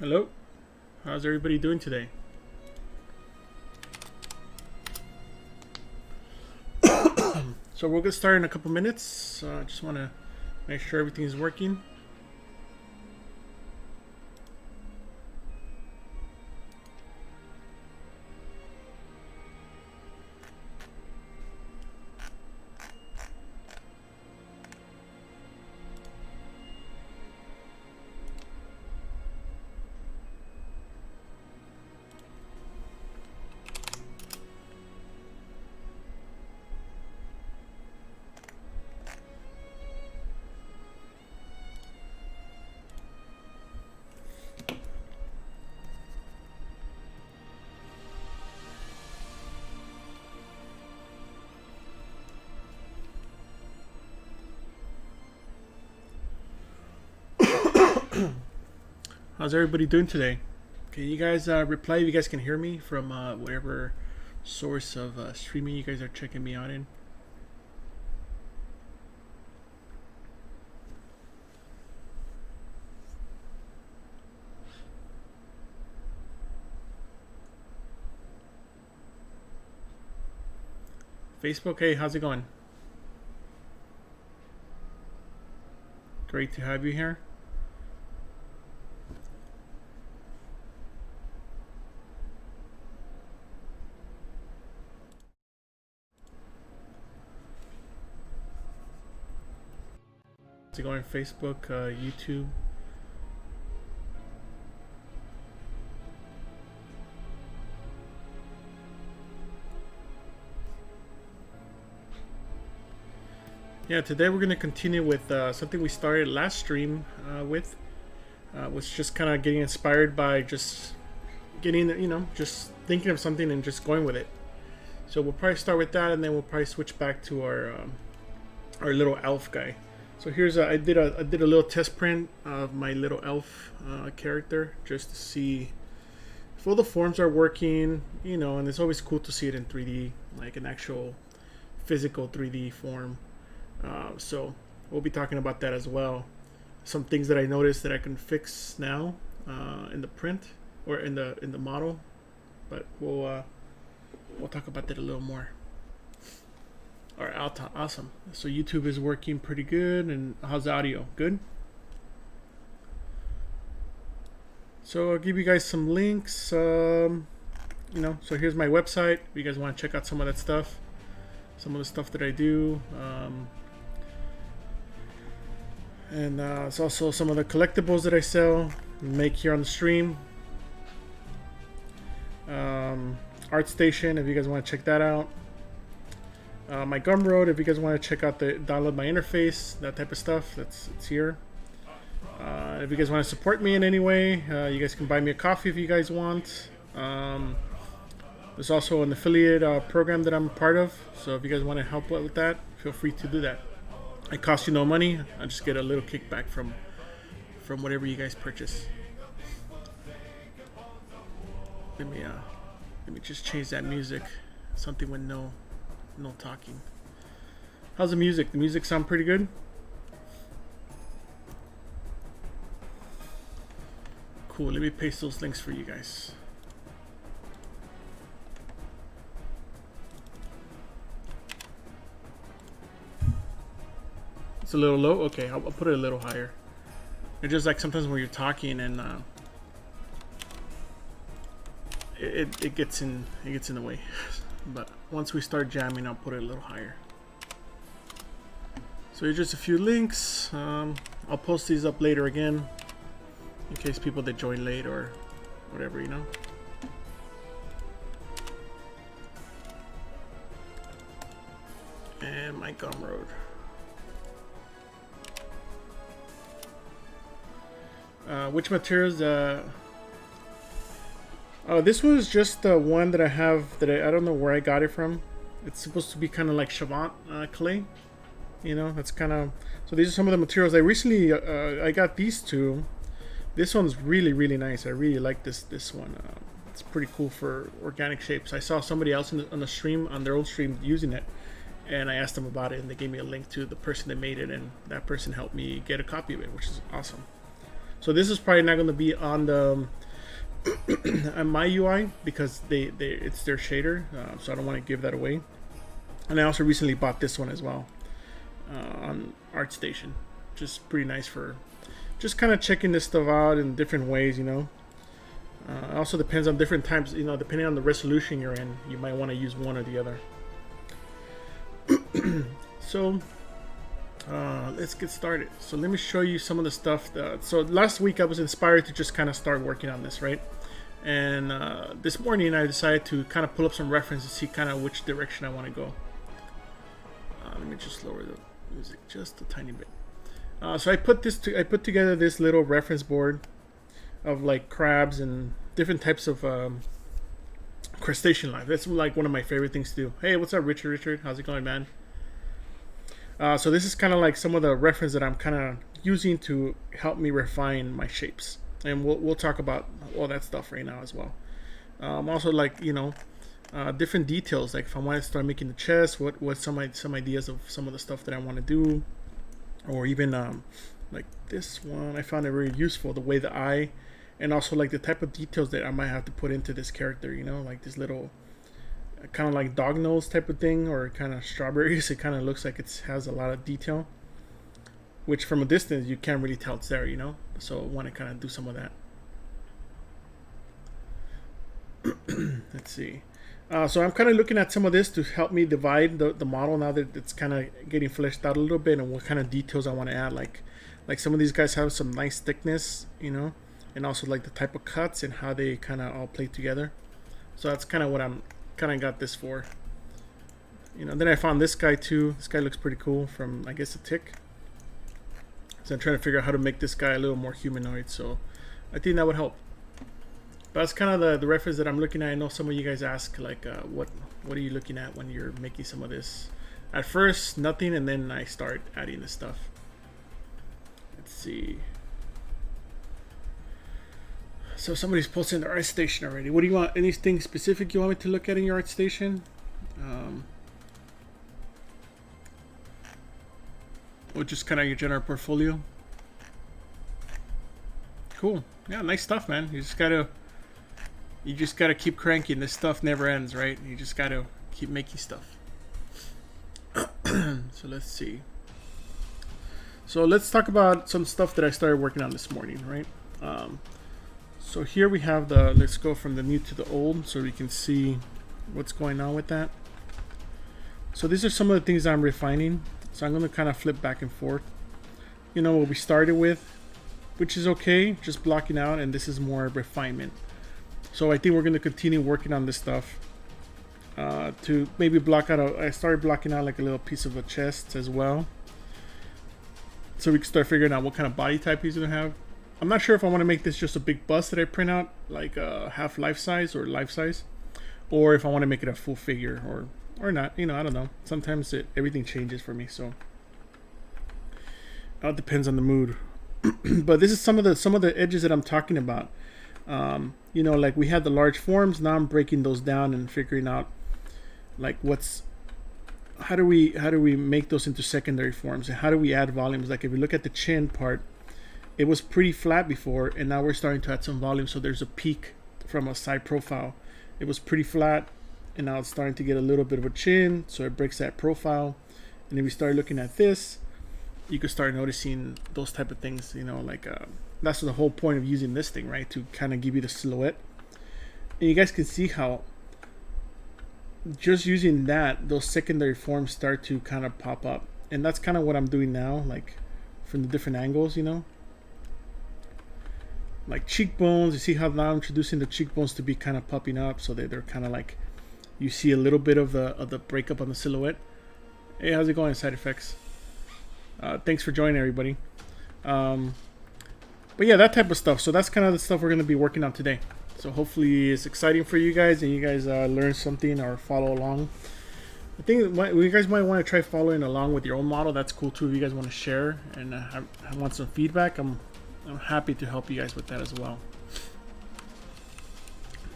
Hello, how's everybody doing today? So we'll get started in a couple minutes. I just want to make sure everything is working. How's everybody doing today? Can you guys reply if you guys can hear me from whatever source of streaming you guys are checking me out in? Facebook, hey, how's it going? Great to have you here. How's it going? Facebook, YouTube. Yeah, today we're going to continue with something we started last stream with. Was just kind of getting inspired by just getting, just thinking of something and just going with it. So we'll probably start with that, and then we'll probably switch back to our little elf guy. So here's I did a little test print of my little elf character just to see if all the forms are working, and it's always cool to see it in 3D, like an actual physical 3D form. So we'll be talking about that as well. Some things that I noticed that I can fix now in the print or in the model, but we'll talk about that a little more. All right, awesome. So YouTube is working pretty good, and how's the audio? Good. So I'll give you guys some links. So here's my website. If you guys want to check out some of that stuff, some of the stuff that I do. And it's also some of the collectibles that I sell, make here on the stream. ArtStation, if you guys want to check that out. My Gumroad, if you guys want to check out download my interface, that type of stuff, it's here. If you guys want to support me in any way, you guys can buy me a coffee if you guys want. There's also an affiliate program that I'm a part of, so if you guys want to help with that, feel free to do that. It costs you no money. I just get a little kickback from whatever you guys purchase. Let me just change that music. Something with no talking. How's the music? The music sound pretty good? Cool. Let me paste those links for you guys. It's a little low. Okay, I'll put it a little higher. It's just like sometimes when you're talking and it gets in the way. But once we start jamming, I'll put it a little higher. So here's just a few links. I'll post these up later again, in case people that join late or whatever, And my Gumroad. Which materials? Oh, this was just the one that I have that I don't know where I got it from. It's supposed to be kind of like Chavant clay. That's kind of... So these are some of the materials. I recently I got these two. This one's really, really nice. I really like this one. It's pretty cool for organic shapes. I saw somebody else on the stream, on their own stream, using it, and I asked them about it, and they gave me a link to the person that made it, and that person helped me get a copy of it, which is awesome. So this is probably not going to be on the on my UI because it's their shader, so I don't want to give that away. And I also recently bought this one as well on ArtStation, just pretty nice for just kind of checking this stuff out in different ways, you know. It also depends on different times, you know, depending on the resolution you're in, you might want to use one or the other. So let's get started. So let me show you some of the stuff so last week I was inspired to just kind of start working on this, right? And this morning I decided to kind of pull up some reference to see kind of which direction I want to go. Let me just lower the music just a tiny bit. So I put together this little reference board of like crabs and different types of crustacean life. That's like one of my favorite things to do. Hey, what's up, Richard? Richard, how's it going, man? So this is kind of like some of the reference that I'm kind of using to help me refine my shapes, and we'll talk about all that stuff right now as well. Also, like, you know, different details. Like if I want to start making the chest, what some ideas of some of the stuff that I want to do, or even like this one, I found it very useful. The way the eye, and also like the type of details that I might have to put into this character. You know, like this little kind of like dog nose type of thing, or kind of strawberries. It kind of looks like it has a lot of detail, which from a distance you can't really tell it's there, you know. So I want to kind of do some of that. Let's see. So I'm kind of looking at some of this to help me divide the model now that it's kind of getting fleshed out a little bit, and what kind of details I want to add. Like some of these guys have some nice thickness, you know, and also like the type of cuts and how they kind of all play together. So that's kind of what I'm kind of got this for, you know. Then I found this guy too. This guy looks pretty cool, from I guess a tick. So I'm trying to figure out how to make this guy a little more humanoid, so I think that would help. But that's kind of the reference that I'm looking at. I know some of you guys ask like what are you looking at when you're making some of this. At first nothing, and then I start adding this stuff. Let's see. So somebody's posting their ArtStation already. What do you want? Anything specific you want me to look at in your ArtStation? Or just kind of your general portfolio? Cool. Yeah, nice stuff, man. You just gotta keep cranking. This stuff never ends, right? You just gotta keep making stuff. So let's see. So let's talk about some stuff that I started working on this morning, right? So here we have let's go from the new to the old so we can see what's going on with that. So these are some of the things I'm refining. So I'm going to kind of flip back and forth. You know what we started with, which is okay, just blocking out, and this is more refinement. So I think we're going to continue working on this stuff to maybe block out. I started blocking out like a little piece of a chest as well, so we can start figuring out what kind of body type he's going to have. I'm not sure if I want to make this just a big bust that I print out, like half life size or life size, or if I want to make it a full figure or not. You know, I don't know. Sometimes everything changes for me, so it depends on the mood. But this is some of the edges that I'm talking about. You know, like we had the large forms. Now I'm breaking those down and figuring out like how do we make those into secondary forms, and how do we add volumes. Like if you look at the chin part, it was pretty flat before, and now we're starting to add some volume. So there's a peak from a side profile. It was pretty flat, and now it's starting to get a little bit of a chin, so it breaks that profile. And if we start looking at this, you could start noticing those type of things, you know, like that's the whole point of using this thing, right? To kind of give you the silhouette. And you guys can see how just using those secondary forms start to kind of pop up. And that's kind of what I'm doing now, like from the different angles, you know. Like cheekbones, you see how now I'm introducing the cheekbones to be kind of popping up, so that they're kind of like, you see a little bit of the breakup on the silhouette. Hey, how's it going, Side Effects? Thanks for joining, everybody. But yeah, that type of stuff. So that's kind of the stuff we're going to be working on today. So hopefully it's exciting for you guys, and you guys learn something or follow along. I think you guys might want to try following along with your own model. That's cool too. If you guys want to share and want some feedback, I'm happy to help you guys with that as well.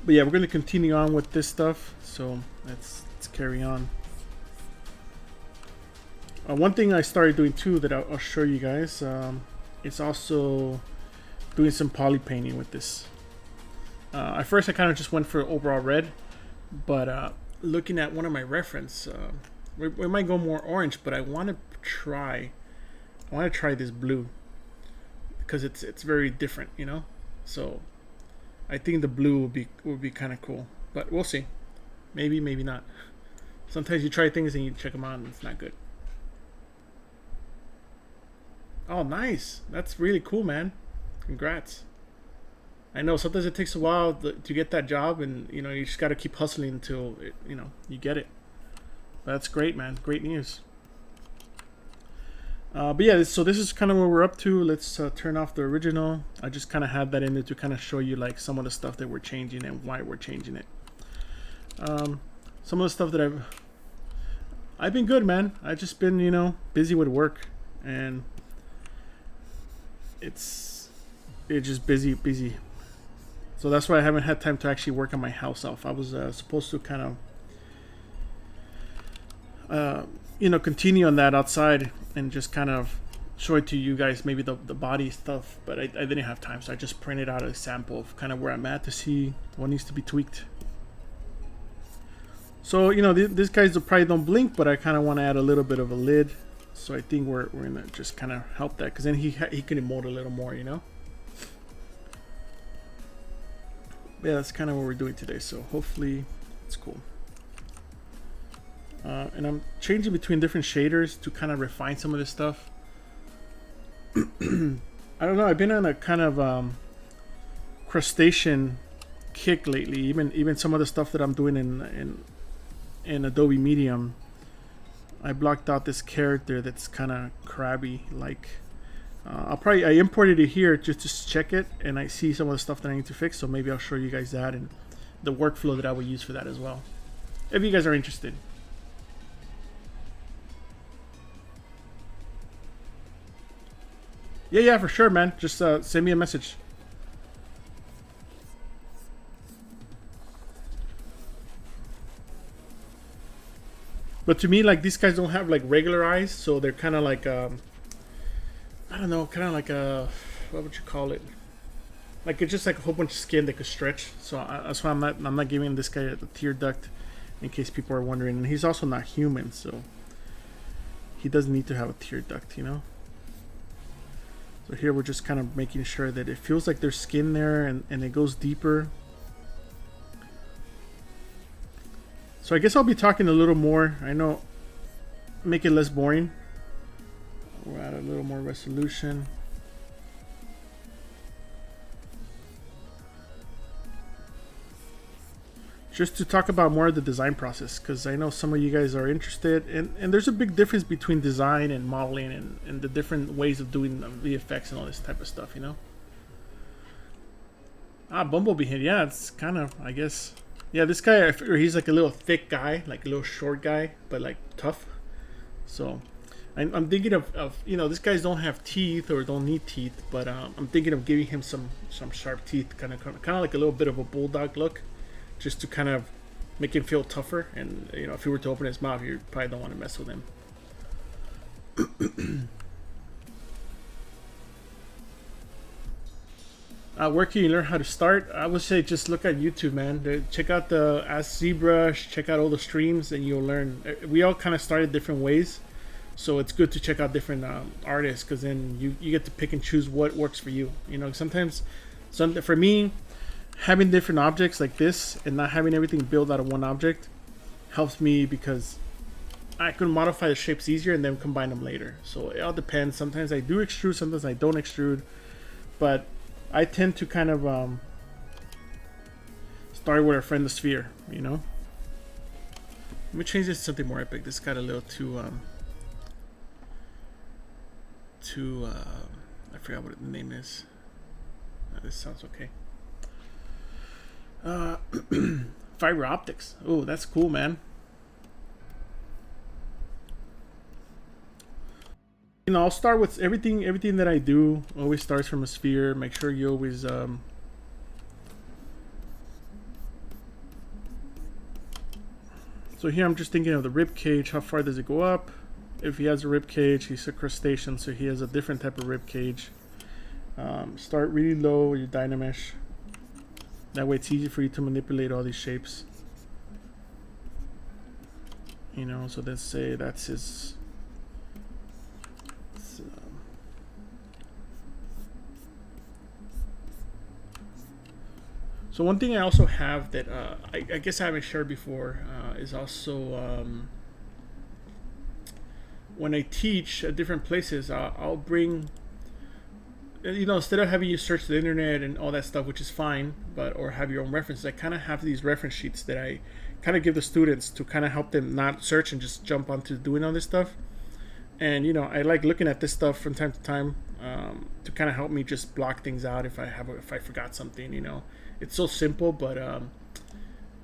But yeah, we're going to continue on with this stuff. So let's carry on. One thing I started doing too that I'll show you guys, it's also doing some poly painting with this. At first I kind of just went for overall red, but looking at one of my reference, we might go more orange, but I want to try this blue because it's very different, you know. So I think the blue would be kind of cool, but we'll see. Maybe not. Sometimes you try things and you check them out and it's not good. Oh, nice. That's really cool, man. Congrats. I know sometimes it takes a while to get that job, and you know you just got to keep hustling until you get it. But that's great, man. Great news. But yeah, so this is kind of what we're up to. Let's turn off the original. I just kind of had that in there to kind of show you like some of the stuff that we're changing and why we're changing it. Some of the stuff that I've been good, man. I've just been busy with work, and it's just busy. So that's why I haven't had time to actually work on my house off. I was supposed to kind of continue on that outside and just kind of show it to you guys, maybe the body stuff, but I didn't have time, so I just printed out a sample of kind of where I'm at to see what needs to be tweaked. So these guys probably don't blink, but I kind of want to add a little bit of a lid, so I think we're gonna just kind of help that, because then he can emote a little more, Yeah, that's kind of what we're doing today, so hopefully it's cool. And I'm changing between different shaders to kind of refine some of this stuff. I don't know, I've been on a kind of crustacean kick lately. Even some of the stuff that I'm doing in Adobe Medium, I blocked out this character that's kind of crabby. Like I imported it here just to check it, and I see some of the stuff that I need to fix. So maybe I'll show you guys that and the workflow that I would use for that as well, if you guys are interested. Yeah, for sure, man. Just send me a message. But to me, like, these guys don't have like regular eyes, so they're kind of like I don't know, kind of like what would you call it? Like it's just like a whole bunch of skin that could stretch. So that's why I'm not giving this guy a tear duct, in case people are wondering. And he's also not human, so he doesn't need to have a tear duct, So here we're just kind of making sure that it feels like there's skin there, and it goes deeper. So I guess I'll be talking a little more. I know, make it less boring. We'll add a little more resolution. Just to talk about more of the design process, because I know some of you guys are interested, and there's a big difference between design and modeling, and the different ways of doing VFX and all this type of stuff, Bumblebee head, yeah, it's kind of, I guess, yeah, this guy, he's like a little thick guy, like a little short guy, but like tough. So I'm thinking of these guys don't have teeth or don't need teeth, but I'm thinking of giving him some sharp teeth, kind of like a little bit of a bulldog look, just to kind of make him feel tougher. And if he were to open his mouth, you probably don't want to mess with him. Where can you learn how to start? I would say just look at YouTube, man. Check out the Ask ZBrush, check out all the streams, and you'll learn. We all kind of started different ways, so it's good to check out different artists, because then you get to pick and choose what works for you. Sometimes for me, having different objects like this and not having everything built out of one object helps me, because I can modify the shapes easier and then combine them later. So it all depends. Sometimes I do extrude, sometimes I don't extrude, but I tend to kind of start with our friend the sphere, Let me change this to something more epic. This got a little too I forgot what the name is. This sounds okay. Fiber optics. Oh, that's cool, man. I'll start with everything that I do always starts from a sphere. Make sure you always so here I'm just thinking of the rib cage. How far does it go up? If he has a rib cage, he's a crustacean, so he has a different type of rib cage. Start really low with your Dynamesh. That way it's easy for you to manipulate all these shapes. You know, so let's say that's his. So one thing I also have that I guess I haven't shared before is also when I teach at different places, I'll bring, you know, instead of having you search the internet and all that stuff, which is fine, but or have your own references, I kind of have these reference sheets that I kind of give the students to kind of help them not search and just jump onto doing all this stuff. And you know, I like looking at this stuff from time to time to kind of help me just block things out if I forgot something. You know, it's so simple, but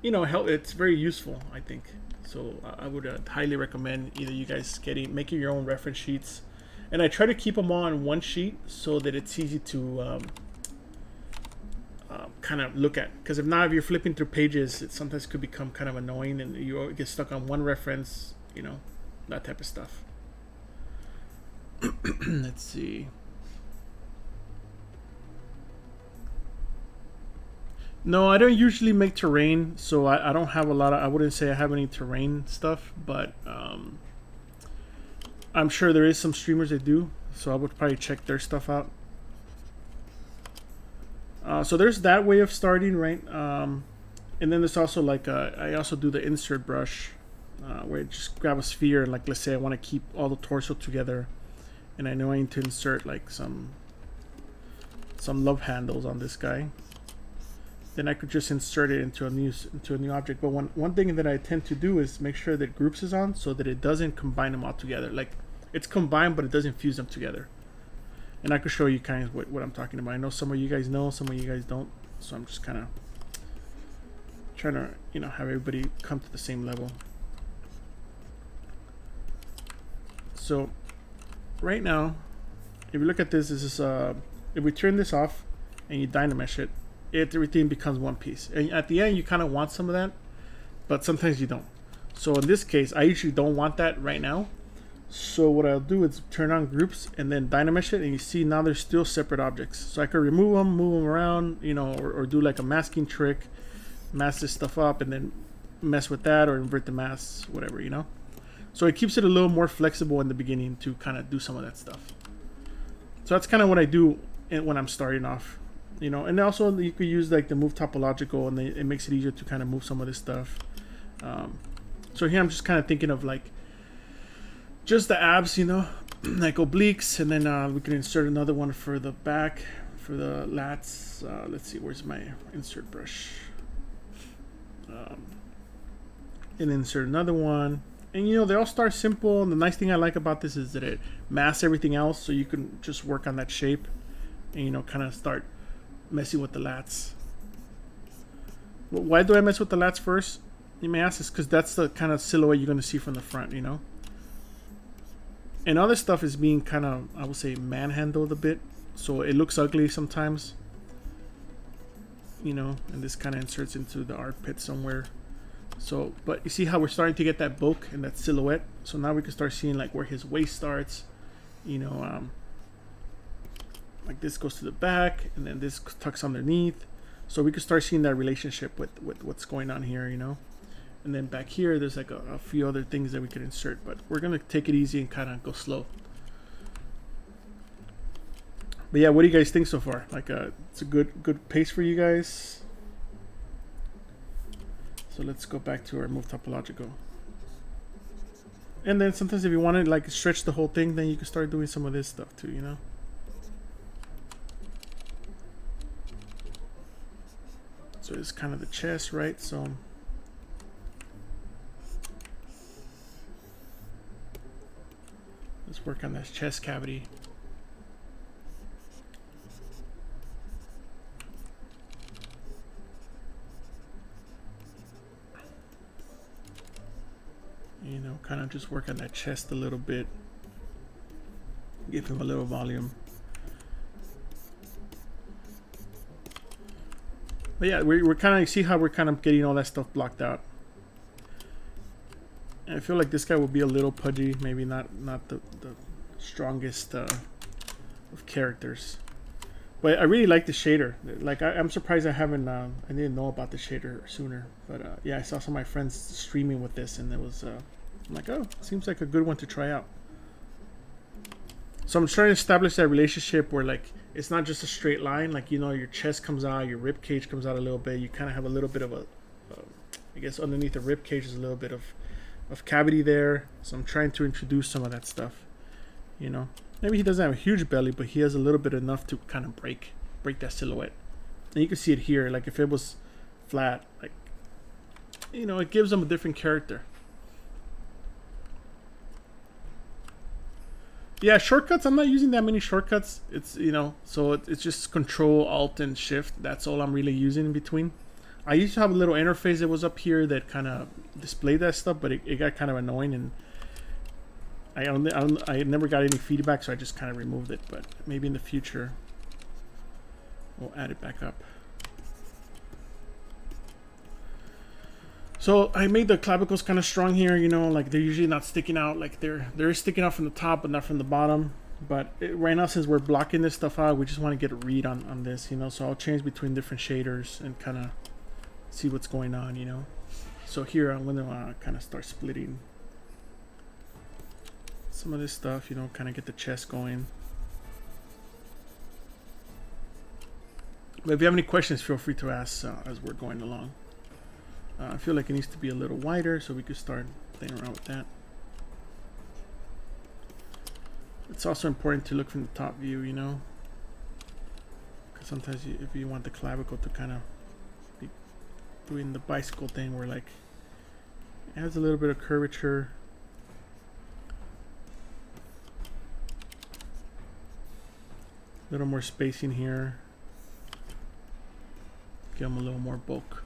you know, it's very useful, I think. So I would highly recommend either you guys making your own reference sheets, and I try to keep them all on one sheet so that it's easy to kind of look at. Because if not, if you're flipping through pages, it sometimes could become kind of annoying, and you get stuck on one reference. You know, that type of stuff. Let's see. No, I don't usually make terrain, so I don't have a lot of. I wouldn't say I have any terrain stuff, but I'm sure there is some streamers that do, so I would probably check their stuff out. So there's that way of starting, right? And then there's also like I also do the insert brush, where I just grab a sphere, like let's say I want to keep all the torso together, and I know I need to insert like some love handles on this guy. Then I could just insert it into a new object. But one thing that I tend to do is make sure that groups is on so that it doesn't combine them all together. Like it's combined, but it doesn't fuse them together. And I could show you kind of what I'm talking about. I know some of you guys know, some of you guys don't. So I'm just kind of trying to, you know, have everybody come to the same level. So right now, if you look at this, this is if we turn this off and you Dynamesh it, everything becomes one piece. And at the end, you kind of want some of that, but sometimes you don't. So in this case, I usually don't want that right now. So what I'll do is turn on groups and then Dynamesh it, and you see now they're still separate objects. So I could remove them, move them around, you know, or do like a masking trick, mask this stuff up, and then mess with that or invert the masks, whatever, you know. So it keeps it a little more flexible in the beginning to kind of do some of that stuff. So that's kind of what I do when I'm starting off, you know. And also you could use like the move topological, and it makes it easier to kind of move some of this stuff. So here I'm just kind of thinking of like just the abs, you know, like obliques, and then we can insert another one for the back, for the lats. Let's see, where's my insert brush? And insert another one. And you know, they all start simple, and the nice thing I like about this is that it masks everything else, so you can just work on that shape and, you know, kind of start messing with the lats. Why do I mess with the lats first? You may ask, is because that's the kind of silhouette you're going to see from the front, you know. And other stuff is being kind of, I would say, manhandled a bit, so it looks ugly sometimes, you know. And this kind of inserts into the armpit somewhere. So, but you see how we're starting to get that bulk and that silhouette. So now we can start seeing like where his waist starts, you know, like this goes to the back, and then this tucks underneath. So we can start seeing that relationship with what's going on here, you know. And then back here, there's like a few other things that we could insert, but we're gonna take it easy and kind of go slow. But yeah, what do you guys think so far? Like, it's a good pace for you guys. So let's go back to our move topological. And then sometimes if you want to like stretch the whole thing, then you can start doing some of this stuff too, you know. So it's kind of the chest, right? So let's work on this chest cavity. You know, kind of just work on that chest a little bit. Give him a little volume. But yeah, we're kind of, see how we're kind of getting all that stuff blocked out. And I feel like this guy will be a little pudgy, maybe not the strongest of characters. But I really like the shader. Like I'm surprised I haven't. I didn't know about the shader sooner. But yeah, I saw some of my friends streaming with this, and it was. I'm like, oh, seems like a good one to try out. So I'm trying to establish that relationship where like it's not just a straight line. Like, you know, your chest comes out, your rib cage comes out a little bit. You kind of have a little bit of a, I guess underneath the rib cage is a little bit of cavity there. So I'm trying to introduce some of that stuff. You know, maybe he doesn't have a huge belly, but he has a little bit enough to kind of break that silhouette. And you can see it here. Like if it was flat, like, you know, it gives him a different character. Yeah, shortcuts. I'm not using that many shortcuts. It's, you know, so it's just Control, Alt, and Shift. That's all I'm really using in between. I used to have a little interface that was up here that kind of displayed that stuff, but it got kind of annoying, and I never got any feedback, so I just kind of removed it. But maybe in the future, we'll add it back up. So I made the clavicles kind of strong here, you know, like they're usually not sticking out, like they're sticking out from the top but not from the bottom. But right now, since we're blocking this stuff out, we just want to get a read on this, you know. So I'll change between different shaders and kind of see what's going on, you know. So here I'm gonna kind of start splitting some of this stuff, you know, kind of get the chest going. But if you have any questions, feel free to ask as we're going along. I feel like it needs to be a little wider, so we could start playing around with that. It's also important to look from the top view, you know, because sometimes if you want the clavicle to kind of be doing the bicycle thing where like it has a little bit of curvature. A little more spacing here. Give them a little more bulk.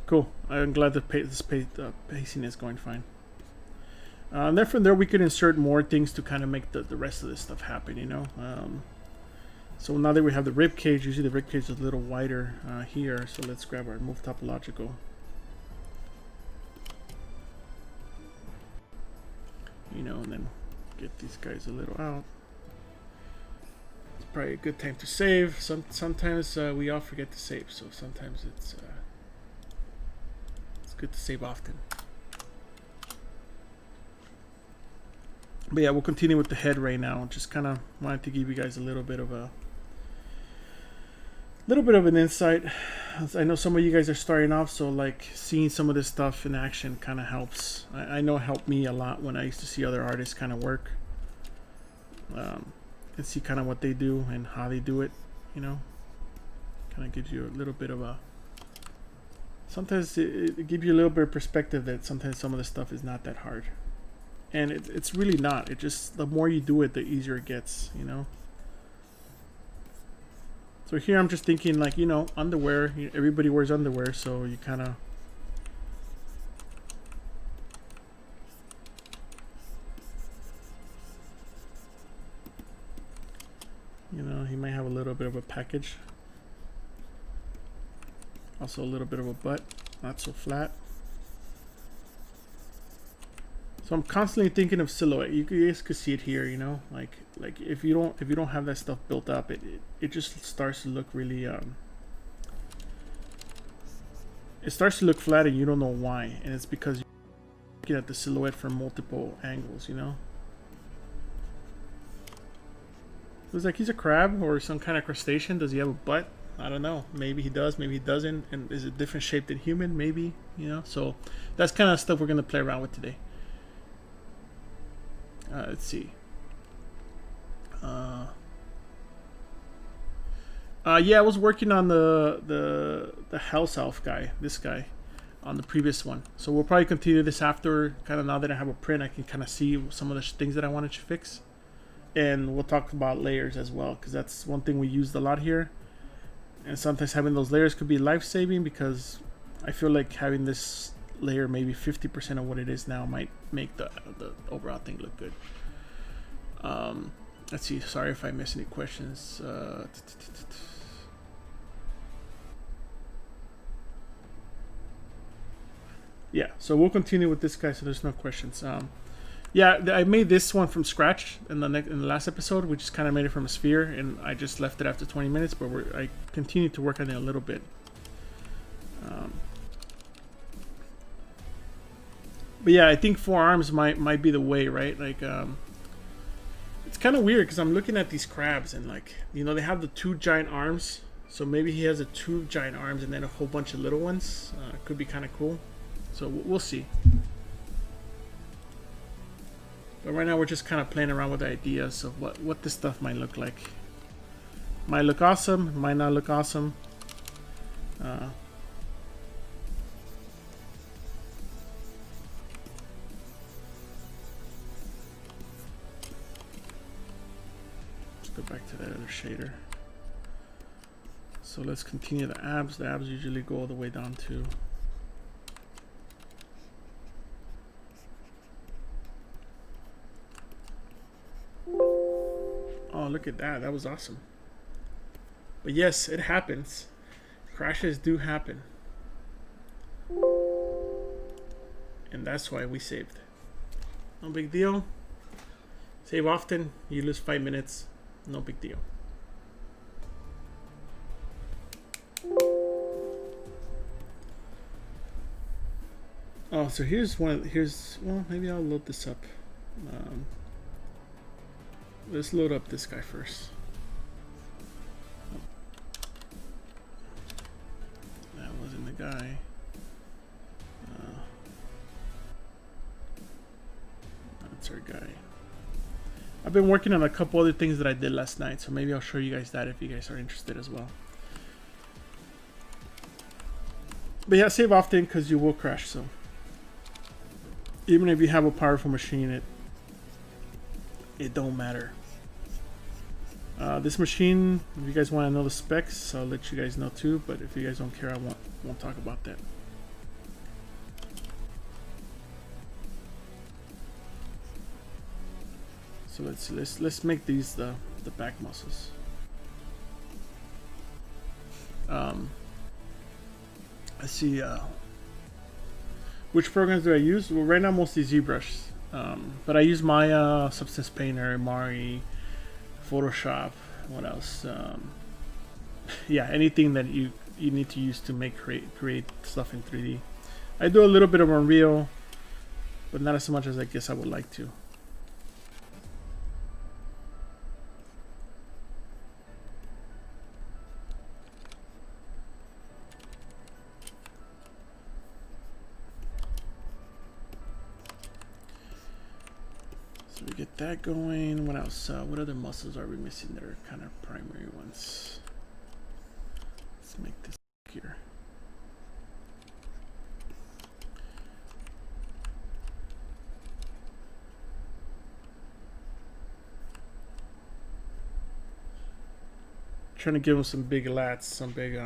Cool. I'm glad the pacing is going fine. And then from there we could insert more things to kind of make the rest of this stuff happen, you know. So now that we have the rib cage, usually the rib cage is a little wider here. So let's grab our move topological. You know, and then get these guys a little out. It's probably a good time to save. Sometimes we all forget to save, so sometimes it's good to save often. But yeah, we'll continue with the head right now. Just kind of wanted to give you guys a little bit of an insight. I know some of you guys are starting off, so like seeing some of this stuff in action kind of helps. I know it helped me a lot when I used to see other artists kind of work and see kind of what they do and how they do it, you know. Kind of gives you a little bit of a, sometimes it gives you a little bit of perspective that sometimes some of the stuff is not that hard. And it's really not. It just, the more you do it, the easier it gets, you know. So here I'm just thinking like, you know, underwear. Everybody wears underwear, so you kind of, you know, he might have a little bit of a package. Also a little bit of a butt, not so flat. So I'm constantly thinking of silhouette. You guys could see it here, you know, like if you don't have that stuff built up, it just starts to look really it starts to look flat, and you don't know why, and it's because you're looking at the silhouette from multiple angles, you know. It was like he's a crab or some kind of crustacean. Does he have a butt? I don't know. Maybe he does, maybe he doesn't. And is it different shape than human? Maybe, you know. So that's kind of stuff we're gonna play around with today. Let's see. Yeah, I was working on the House Elf guy, this guy, on the previous one. So we'll probably continue this after. Kind of now that I have a print, I can kind of see some of the things that I wanted to fix, and we'll talk about layers as well, because that's one thing we used a lot here. And sometimes having those layers could be life-saving, because I feel like having this layer maybe 50% of what it is now might make the overall thing look good. Let's see. Sorry if I miss any questions. Yeah, so we'll continue with this guy, so there's no questions. Yeah, I made this one from scratch in the last episode. We just kind of made it from a sphere, and I just left it after 20 minutes. But I continued to work on it a little bit. But yeah, I think 4 arms might be the way, right? Like, it's kind of weird because I'm looking at these crabs and, like, you know, they have the 2 giant arms. So maybe he has 2 giant arms and then a whole bunch of little ones. Could be kind of cool. So we'll see. But right now we're just kind of playing around with the ideas of what this stuff might look like. Might look awesome, might not look awesome. Go back to that other shader. So let's continue the abs. The abs usually go all the way down to oh, look at that. That was awesome. But yes, it happens. Crashes do happen. And that's why we saved. No big deal. Save often. You lose 5 minutes. No big deal. Oh, so here's one. Well, maybe I'll load this up. Let's load up this guy first. That wasn't the guy. That's our guy. I've been working on a couple other things that I did last night, so maybe I'll show you guys that if you guys are interested as well. But yeah, save often because you will crash. So even if you have a powerful machine, it don't matter. This machine, if you guys want to know the specs, I'll let you guys know too. But if you guys don't care, I won't talk about that. So let's make these the back muscles. Let's see. Which programs do I use? Well, right now mostly ZBrush, but I use Maya, Substance Painter, Mari, Photoshop. What else? Yeah, anything that you need to use to create stuff in 3D. I do a little bit of Unreal, but not as much as I guess I would like to. So we get that going. What else? What other muscles are we missing that are kind of primary ones? Let's make this here. Trying to give him some big lats, some big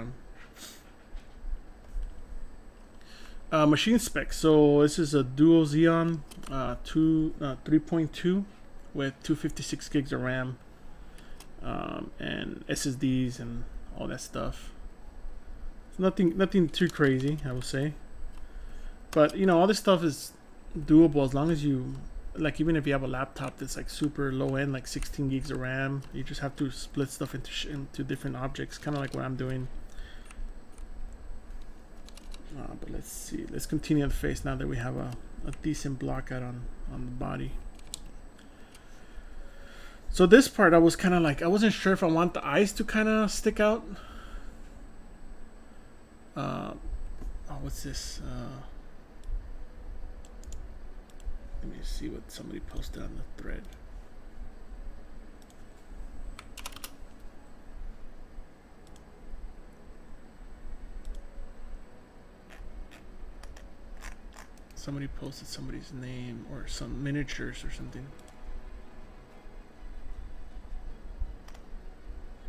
machine specs. So this is a dual Xeon 3.2 with 256 gigs of RAM and SSDs and all that stuff. It's nothing too crazy, I would say. But you know, all this stuff is doable as long as you like. Even if you have a laptop that's like super low end, like 16 gigs of RAM, you just have to split stuff into different objects, kind of like what I'm doing. But let's see. Let's continue the face now that we have a decent block out on the body. So this part, I was kind of like, I wasn't sure if I want the eyes to kind of stick out. Oh, what's this? Let me see what somebody posted on the thread. Somebody posted somebody's name or some miniatures or something.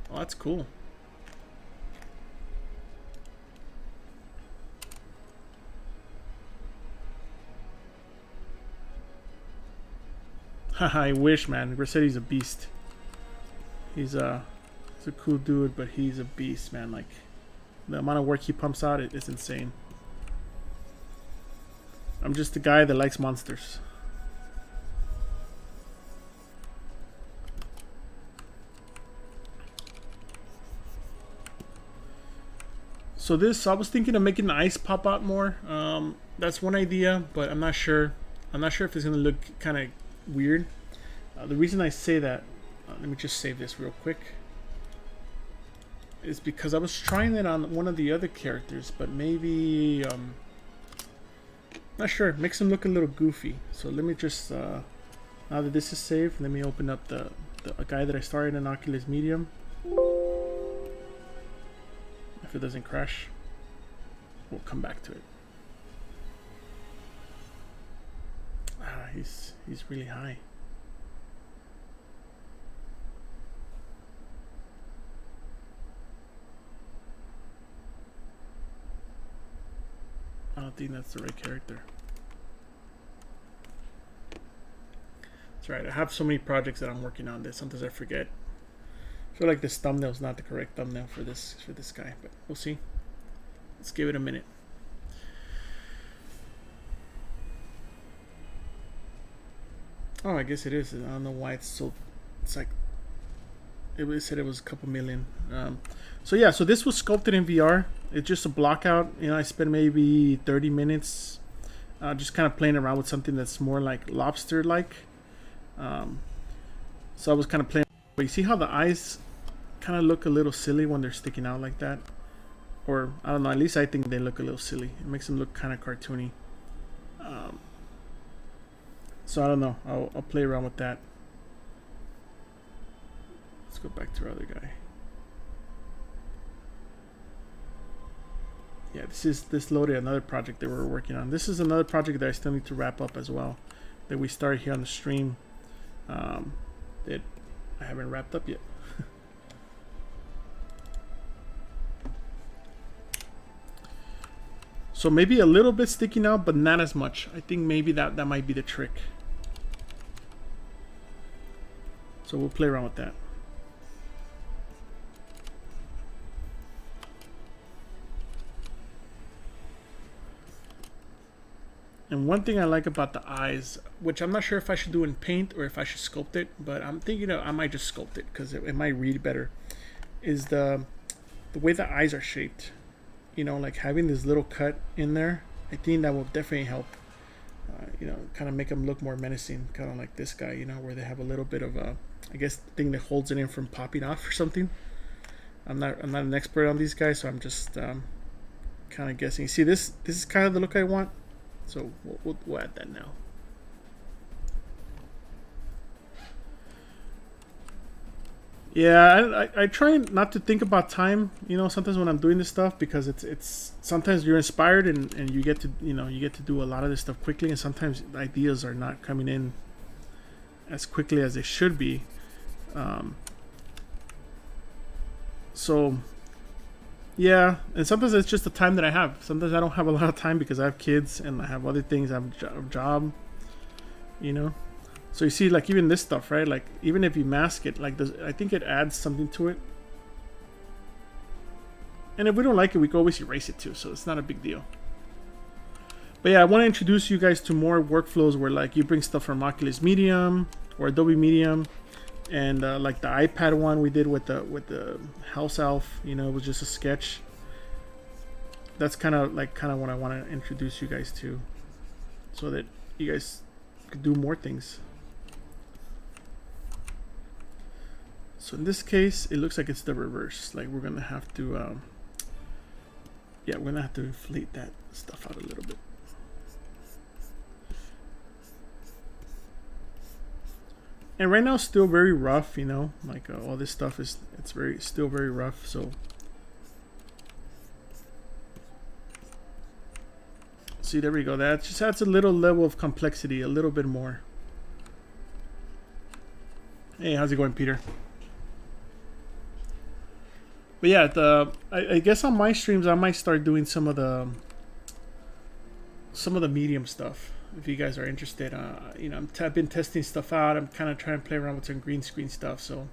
Oh, that's cool. Haha, I wish, man. Grassetti's a beast. He's a cool dude, but he's a beast, man. Like, the amount of work he pumps out, it's insane. I'm just a guy that likes monsters. So this, I was thinking of making the eyes pop out more. That's one idea, but I'm not sure. I'm not sure if it's gonna look kind of weird. The reason I say that, let me just save this real quick, is because I was trying it on one of the other characters, but maybe, not sure. It makes them look a little goofy. So let me just, now that this is saved, let me open up the guy that I started in Oculus Medium. If it doesn't crash, we'll come back to it. He's really high. I don't think that's the right character. That's right. I have so many projects that I'm working on that sometimes I forget. I feel like this thumbnail is not the correct thumbnail for this guy, but we'll see. Let's give it a minute. Oh, I guess it is. I don't know why it's so. It's like it said it was a couple million. So yeah, so this was sculpted in VR. It's just a block out. You know, I spent maybe 30 minutes just kind of playing around with something that's more like lobster-like. So I was kind of playing. But you see how the eyes kind of look a little silly when they're sticking out like that? Or, I don't know, at least I think they look a little silly. It makes them look kind of cartoony. So I don't know. I'll play around with that. Let's go back to our other guy. Yeah, this loaded another project that we're working on. This is another project that I still need to wrap up as well, that we started here on the stream, that I haven't wrapped up yet. So maybe a little bit sticking out, but not as much. I think maybe that might be the trick. So we'll play around with that. And one thing I like about the eyes, which I'm not sure if I should do in paint or if I should sculpt it, but I'm thinking I might just sculpt it because it might read better, is the way the eyes are shaped. You know, like having this little cut in there, I think that will definitely help. You know, kind of make them look more menacing, kind of like this guy. You know, where they have a little bit of a, I guess, thing that holds it in from popping off or something. I'm not an expert on these guys, so I'm just kind of guessing. See, this is kind of the look I want, so we'll add that now. Yeah, I try not to think about time, you know, sometimes when I'm doing this stuff, because it's sometimes you're inspired and you get to, you know, you get to do a lot of this stuff quickly, and sometimes ideas are not coming in as quickly as they should be. So yeah, and sometimes it's just the time that I have. Sometimes I don't have a lot of time because I have kids and I have other things. I have a job, you know. So you see, like, even this stuff, right? Like, even if you mask it, like, I think it adds something to it. And if we don't like it, we can always erase it too, so it's not a big deal. But yeah, I want to introduce you guys to more workflows where, like, you bring stuff from Oculus Medium or Adobe Medium, and like the iPad one we did with the House Elf, you know, it was just a sketch. That's kind of what I want to introduce you guys to, so that you guys could do more things. So in this case, it looks like it's the reverse. Like, we're gonna have to, yeah, we're gonna have to inflate that stuff out a little bit. And right now, it's still very rough, you know. Like all this stuff it's still very rough. So see, there we go. That just adds a little level of complexity, a little bit more. Hey, how's it going, Peter? But yeah, I guess on my streams I might start doing some of the medium stuff. If you guys are interested, you know, I've been testing stuff out. I'm kind of trying to play around with some green screen stuff. So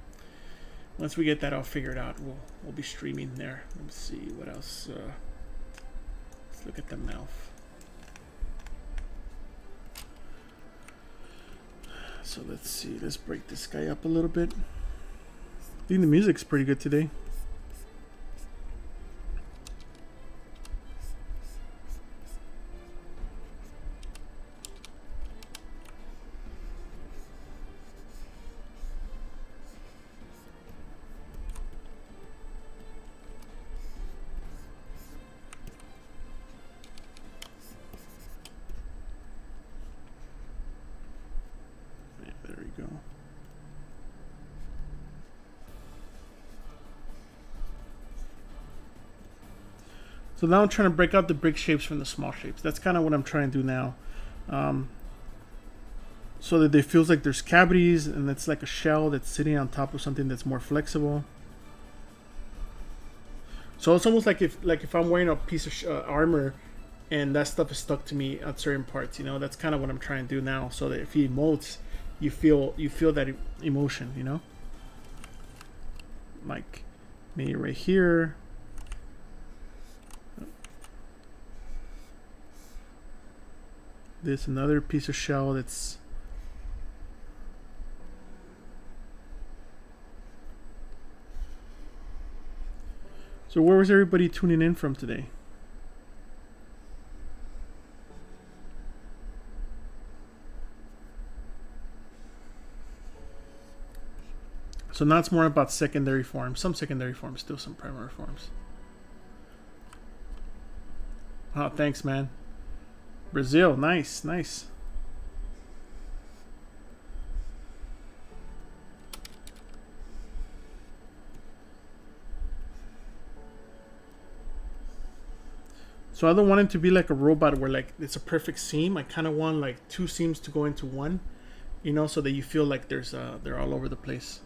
once we get that all figured out, we'll be streaming there. Let's see what else. Let's look at the mouth. So let's see. Let's break this guy up a little bit. I think the music's pretty good today. So now I'm trying to break out the big shapes from the small shapes. That's kind of what I'm trying to do now. So that it feels like there's cavities and it's like a shell that's sitting on top of something that's more flexible. So it's almost like if I'm wearing a piece of armor and that stuff is stuck to me at certain parts, you know. That's kind of what I'm trying to do now, so that if he emotes, you feel that emotion, you know. Like maybe right here. This another piece of shell that's so where was everybody tuning in from today? So now it's more about secondary forms. Some secondary forms, still some primary forms. Oh, thanks, man. Brazil, nice, nice. So I don't want it to be like a robot where like it's a perfect seam. I kind of want like two seams to go into one, you know, so that you feel like they're all over the place.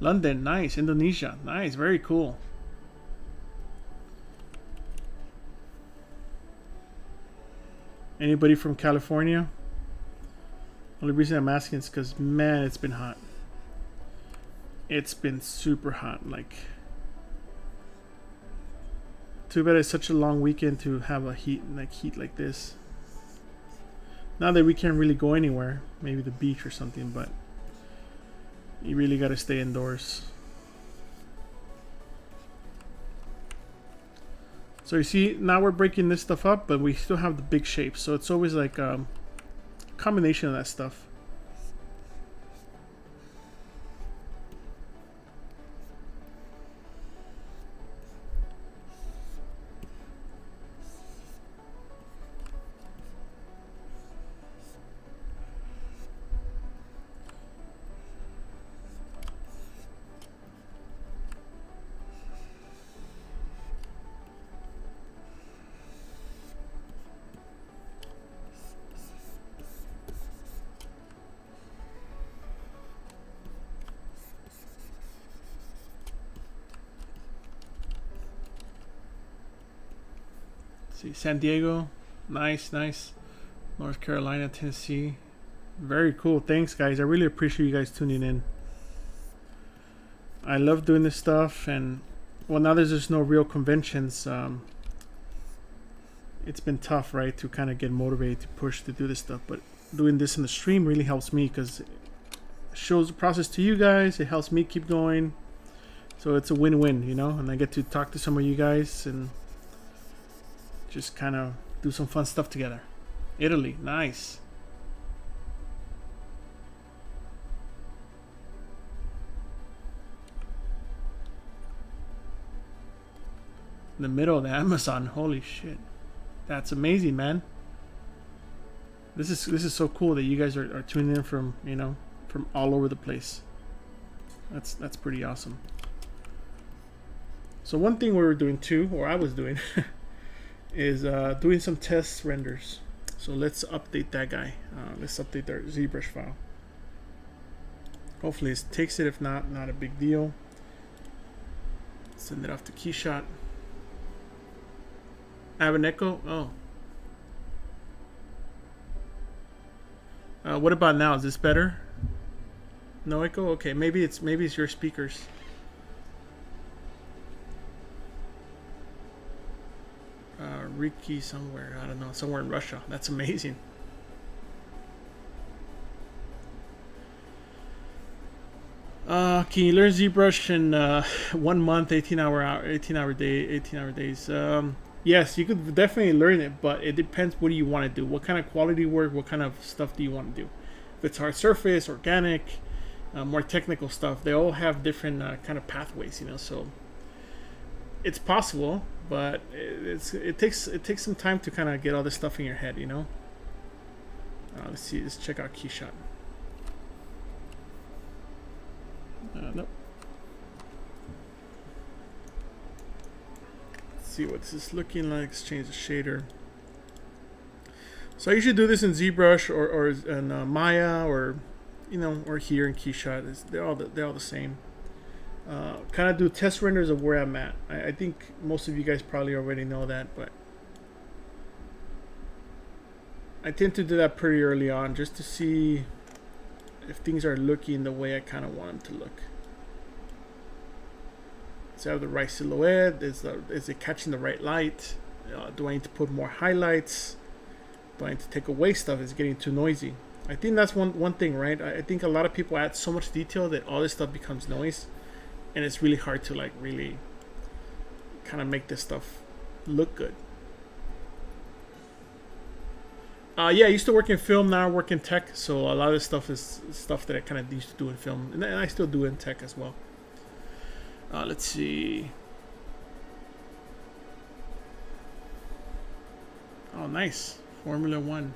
London, nice. Indonesia, nice. Very cool. Anybody from California? Only reason I'm asking is because, man, it's been hot. It's been super hot. Like, too bad it's such a long weekend to have a heat like this. Not that we can't really go anywhere, maybe the beach or something, but you really got to stay indoors. So you see, now we're breaking this stuff up, but we still have the big shapes. So it's always like a combination of that stuff. See, San Diego, nice, nice. North Carolina, Tennessee, very cool. Thanks, guys. I really appreciate you guys tuning in. I love doing this stuff, and well, now there's just no real conventions. It's been tough, right, to kind of get motivated to push to do this stuff. But doing this in the stream really helps me because it shows the process to you guys. It helps me keep going. So it's a win-win, you know. And I get to talk to some of you guys and just kind of do some fun stuff together. Italy, nice. In the middle of the Amazon, holy shit. That's amazing, man. This is so cool that you guys are tuning in from, you know, from all over the place. That's pretty awesome. So one thing we were doing too, or I was doing, is doing some test renders. So let's update that guy. Let's update our ZBrush file. Hopefully it takes it. If not, not a big deal. Send it off to Keyshot. I have an echo. Oh. What about now? Is this better? No echo. Okay, maybe it's your speakers. Ricky somewhere. I don't know. Somewhere in Russia. That's amazing. Can you learn ZBrush in 1 month, 18 hour days? Yes, you could definitely learn it, but it depends. What do you want to do? What kind of quality work? What kind of stuff do you want to do? If it's hard surface, organic, more technical stuff, they all have different kind of pathways, you know. So it's possible, but it takes some time to kind of get all this stuff in your head, you know. Let's see. Let's check out Keyshot. Nope. Let's see what this is looking like. Let's change the shader. So I usually do this in ZBrush or in Maya, or or here in KeyShot. They're all the same. Kind of do test renders of where I'm at. I think most of you guys probably already know that, but I tend to do that pretty early on just to see if things are looking the way I kind of want them to look. So I have the right silhouette. Is it catching the right light? Do I need to put more highlights? Do I need to take away stuff? Is it getting too noisy? I think that's one thing, right? I think a lot of people add so much detail that all this stuff becomes noise, and it's really hard to like really kind of make this stuff look good. Yeah, I used to work in film. Now I work in tech, so a lot of this stuff is stuff that I kind of used to do in film, and I still do in tech as well. Let's see. Oh, nice. Formula One.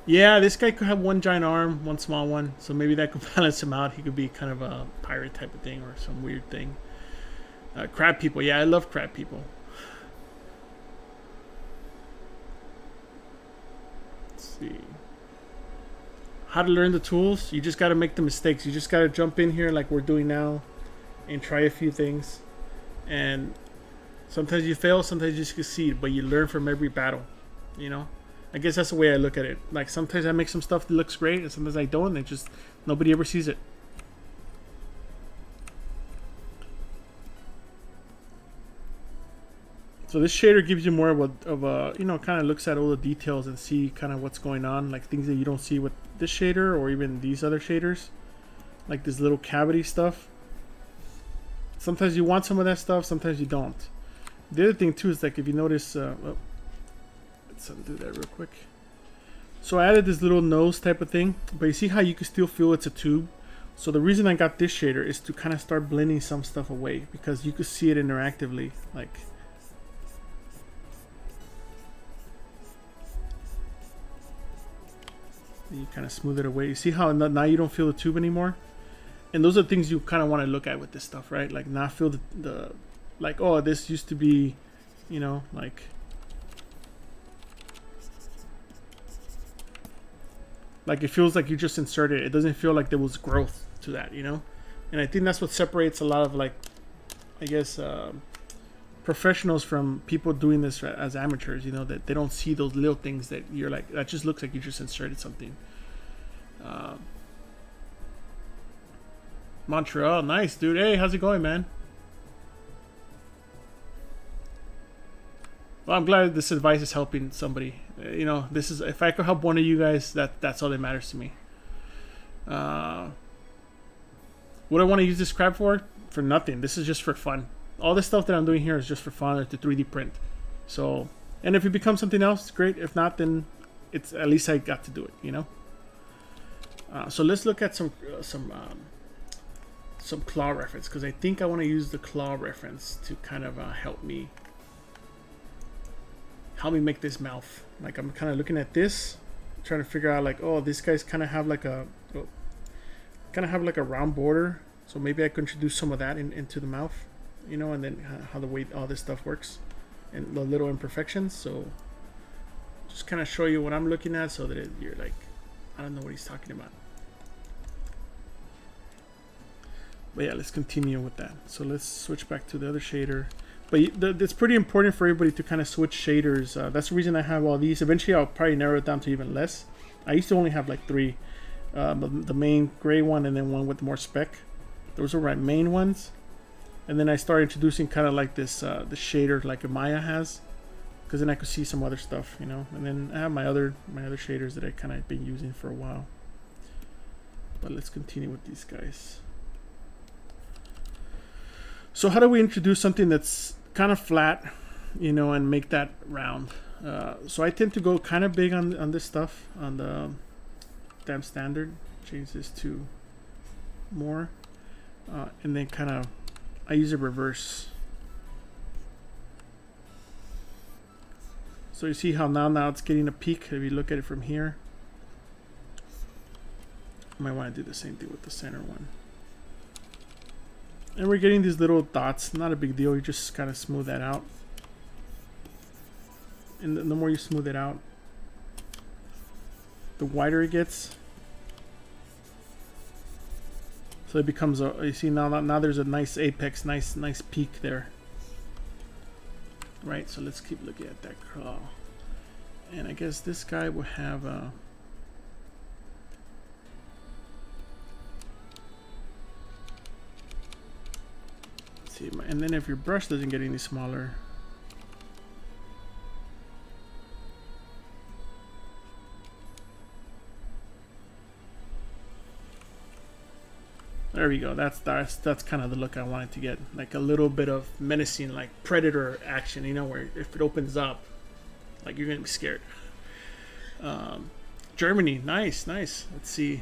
Yeah, this guy could have one giant arm, one small one, so maybe that could balance him out. He could be kind of a pirate type of thing or some weird thing. Crab people. Yeah, I love crab people. Let's see. How to learn the tools? You just got to make the mistakes. You just got to jump in here like we're doing now and try a few things. And sometimes you fail, sometimes you succeed, but you learn from every battle, I guess that's the way I look at it. Like sometimes I make some stuff that looks great, and sometimes I don't, and just nobody ever sees it. So this shader gives you more of a kind of looks at all the details and see kind of what's going on, like things that you don't see with this shader or even these other shaders, like this little cavity stuff. Sometimes you want some of that stuff, sometimes you don't. The other thing too is like if you notice, let's undo that real quick. So I added this little nose type of thing, but you see how you can still feel it's a tube. So the reason I got this shader is to kind of start blending some stuff away, because you could see it interactively. Like you kind of smooth it away. You see how now you don't feel the tube anymore? And those are things you kind of want to look at with this stuff, right? Like not feel the like, oh, this used to be, like it feels like you just inserted it. It doesn't feel like there was growth to that, And I think that's what separates a lot of like, I guess, professionals from people doing this as amateurs, that they don't see those little things that you're like, that just looks like you just inserted something. Montreal, nice, dude. Hey, how's it going, man? Well, I'm glad this advice is helping somebody. This is, if I could help one of you guys, that's all that matters to me. What I want to use this crab for nothing. This is just for fun. All this stuff that I'm doing here is just for fun, or to 3D print. So, and if it becomes something else, great. If not, then it's at least I got to do it. So let's look at some claw reference, because I think I want to use the claw reference to kind of help me make this mouth. Like I'm kind of looking at this, trying to figure out like, oh, these guys kind of have like a round border, so maybe I could introduce some of that into the mouth, and then how the way all this stuff works and the little imperfections. So just kind of show you what I'm looking at, so that you're like, I don't know what he's talking about. But yeah, let's continue with that. So let's switch back to the other shader. But it's pretty important for everybody to kind of switch shaders. That's the reason I have all these. Eventually, I'll probably narrow it down to even less. I used to only have like 3. The main gray one, and then one with more speck. Those are my main ones. And then I started introducing kind of like this the shader like Maya has, because then I could see some other stuff, And then I have my other shaders that I kind of been using for a while. But let's continue with these guys. So how do we introduce something that's kind of flat, and make that round? So I tend to go kind of big on this stuff, on the damn standard. Change this to more, and then kind of I use a reverse. So you see how now it's getting a peak. If you look at it from here, I might want to do the same thing with the center one. And we're getting these little dots. Not a big deal. You just kind of smooth that out. And the more you smooth it out, the wider it gets. So it becomes a, you see now there's a nice apex, nice peak there. Right, so let's keep looking at that claw. And I guess this guy will have a, let's see, and then if your brush doesn't get any smaller, there we go. That's kind of the look I wanted to get, like a little bit of menacing, like Predator action. You know, where if it opens up, like you're gonna be scared. Germany, nice. Let's see.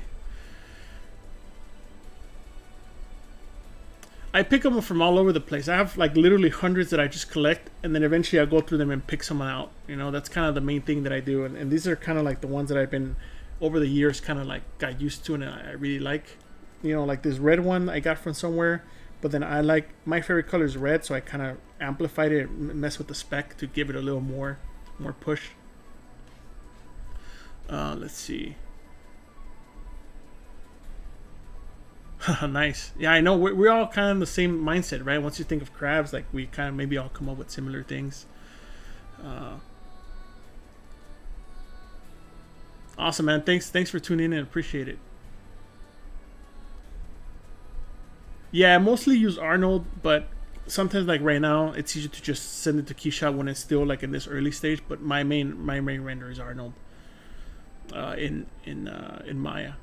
I pick them up from all over the place. I have like literally hundreds that I just collect, and then eventually I go through them and pick someone out. You know, that's kind of the main thing that I do. And these are kind of like the ones that I've been over the years kind of like got used to, and I really like. You know, like this red one I got from somewhere, but then I like, my favorite color is red, so I kind of amplified it, mess with the spec to give it a little more push. Let's see. Nice. Yeah, I know we're all kind of in the same mindset, right? Once you think of crabs, like we kind of maybe all come up with similar things. Awesome, man. Thanks for tuning in. Appreciate it. Yeah, I mostly use Arnold, but sometimes like right now it's easier to just send it to Keyshot when it's still like in this early stage. But my main render is Arnold in Maya.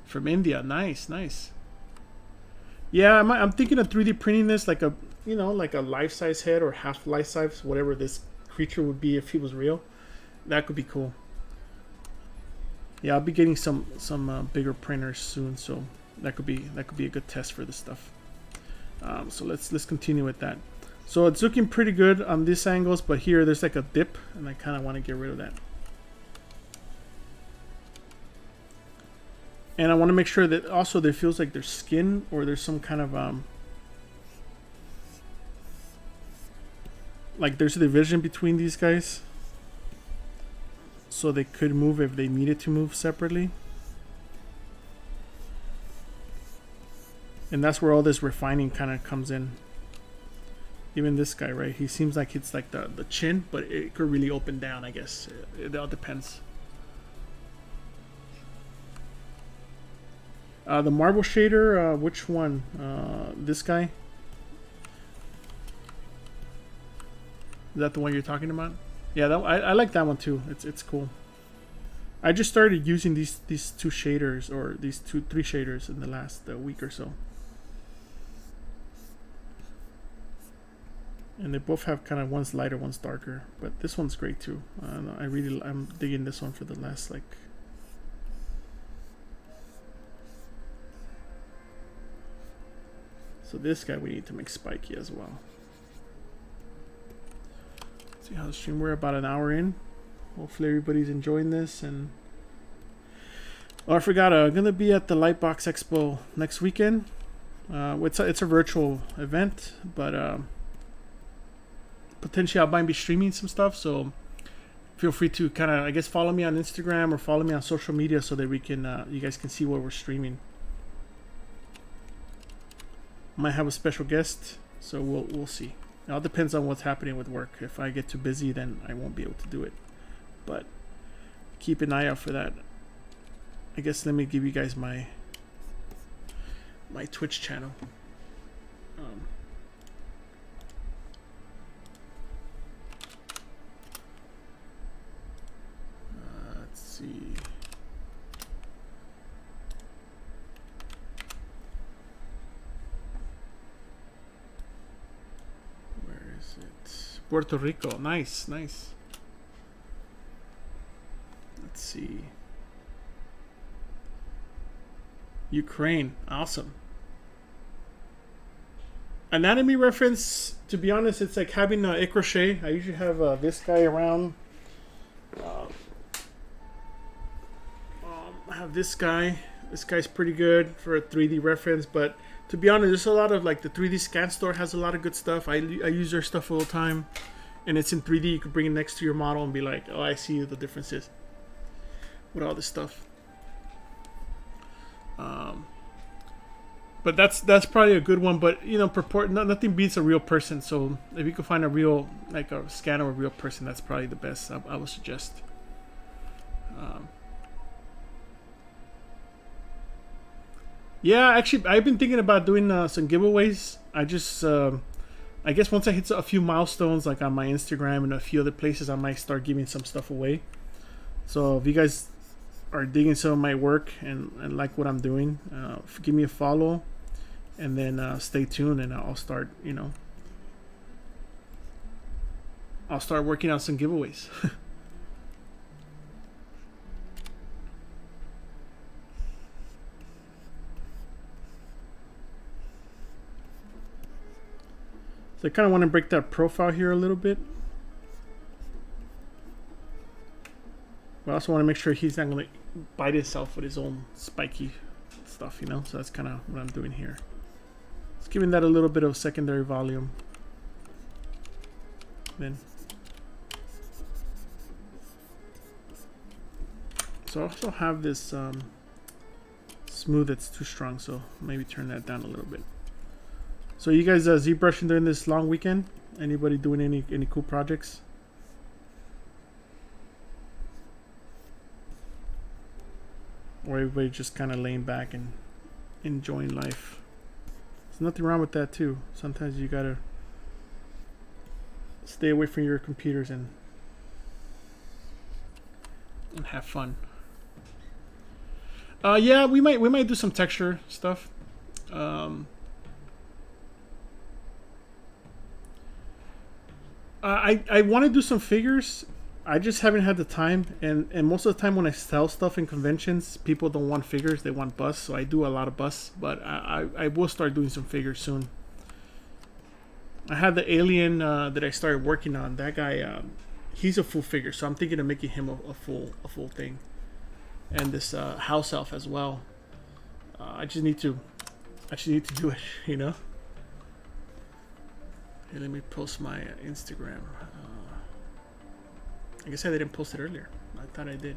From India, nice. Yeah, I'm thinking of 3D printing this like a, you know, like a life size head or half life size, whatever this creature would be if he was real. That could be cool. Yeah, I'll be getting some bigger printers soon, so that could be a good test for this stuff. So let's continue with that. So it's looking pretty good on these angles, but here there's like a dip, and I kind of want to get rid of that. And I want to make sure that also there feels like there's skin or there's some kind of like there's a division between these guys, so they could move if they needed to move separately. And that's where all this refining kind of comes in. Even this guy, right? He seems like it's like the chin, but it could really open down, I guess. It all depends. The marble shader, which one? This guy? Is that the one you're talking about? Yeah, I like that one too. It's cool. I just started using these two shaders, or these three shaders in the last week or so. And they both have kind of, one's lighter, one's darker, but this one's great too. I'm digging this one for the last like. So this guy we need to make spiky as well. Let's see how the stream, we're about an hour in. Hopefully everybody's enjoying this. And oh, I forgot, I'm gonna be at the Lightbox Expo next weekend. It's a virtual event, but potentially I might be streaming some stuff, so feel free to kind of, I guess, follow me on Instagram or follow me on social media so that we can you guys can see what we're streaming. Might have a special guest, so we'll see. It all depends on what's happening with work. If I get too busy, then I won't be able to do it, but keep an eye out for that. I guess let me give you guys my Twitch channel. Let's see. Where is it? Puerto Rico. Nice. Let's see. Ukraine. Awesome. Anatomy reference, to be honest, it's like having a crochet. I usually have this guy around. I have this guy This guy's pretty good for a 3D reference, but to be honest, there's a lot of like the 3D Scan Store has a lot of good stuff. I use their stuff all the time, and it's in 3D. You can bring it next to your model and be like, oh, I see the differences with all this stuff. But that's probably a good one. But you know, nothing beats a real person. So if you can find a real like a scan of a real person, that's probably the best. I would suggest. Yeah, actually, I've been thinking about doing some giveaways. I guess once I hit a few milestones, like on my Instagram and a few other places, I might start giving some stuff away. So if you guys are digging some of my work and like what I'm doing, give me a follow, and then stay tuned, and I'll start, I'll start working on some giveaways. So I kind of want to break that profile here a little bit. But I also want to make sure he's not going to bite himself with his own spiky stuff, So that's kind of what I'm doing here. Just giving that a little bit of secondary volume. Then. So I also have this smooth that's too strong, so maybe turn that down a little bit. So you guys ZBrushing during this long weekend? Anybody doing any cool projects? Or everybody just kind of laying back and enjoying life? There's nothing wrong with that too. Sometimes you gotta stay away from your computers and have fun. Yeah, we might do some texture stuff. I want to do some figures. I just haven't had the time, and most of the time when I sell stuff in conventions, people don't want figures, they want busts, so I do a lot of busts, but I will start doing some figures soon. I had the alien that I started working on. That guy, he's a full figure, so I'm thinking of making him a full thing. And this house elf as well. I just need to do it, Here, let me post my Instagram. I guess I didn't post it earlier. I thought I did.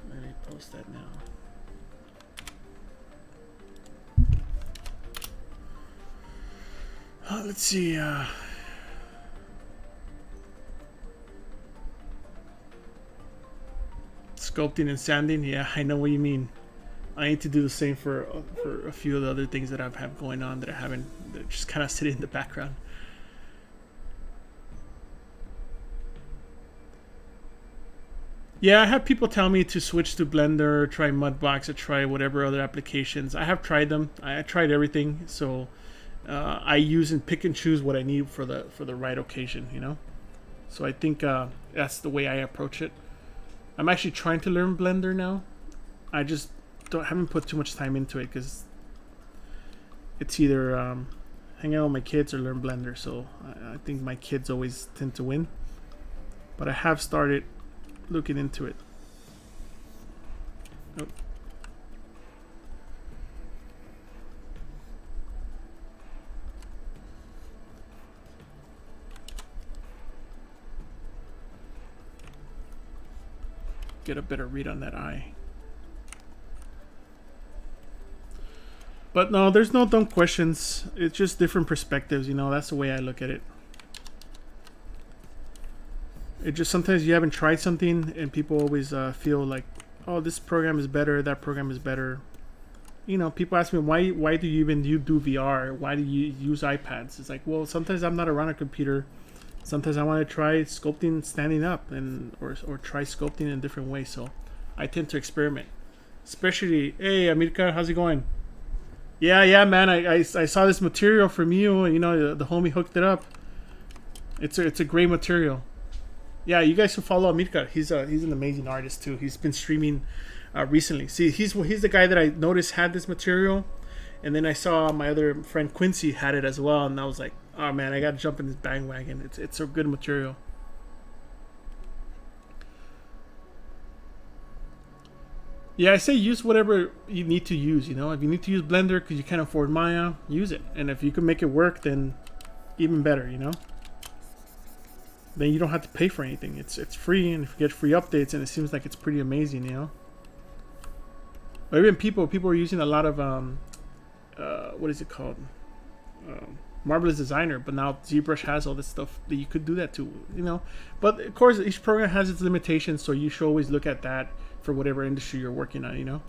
Let me post that now. Let's see. Sculpting and sanding. Yeah, I know what you mean. I need to do the same for a few of the other things that I've had going on that I haven't, that just kind of sitting in the background. Yeah, I have people tell me to switch to Blender, try Mudbox, or try whatever other applications. I have tried them. I tried everything, so I use and pick and choose what I need for the right occasion, So I think that's the way I approach it. I'm actually trying to learn Blender now. I just haven't put too much time into it because it's either hang out with my kids or learn Blender. So I think my kids always tend to win. But I have started looking into it. Oh. Get a better read on that eye. But no, there's no dumb questions. It's just different perspectives, That's the way I look at it. It just sometimes you haven't tried something and people always feel like, oh, this program is better, that program is better. People ask me, why do you even do VR? Why do you use iPads? It's like, well, sometimes I'm not around a computer. Sometimes I want to try sculpting standing up or try sculpting in a different way. So I tend to experiment. Especially, hey, Amirka, how's it going? Yeah, man. I saw this material from you. The homie hooked it up. It's a great material. Yeah, you guys should follow Amirka. He's an amazing artist too. He's been streaming recently. See, he's the guy that I noticed had this material, and then I saw my other friend Quincy had it as well, and I was like, oh man, I gotta jump in this bandwagon. It's a good material. Yeah, I say use whatever you need to use. You know, if you need to use Blender because you can't afford Maya, use it. And if you can make it work, then even better. You know, then you don't have to pay for anything. It's free, and if you get free updates, and it seems like it's pretty amazing. You know, or even people are using a lot of what is it called? Marvelous Designer, but now ZBrush has all this stuff that you could do that too, you know. But of course, each program has its limitations, so you should always look at that for whatever industry you're working on, you know.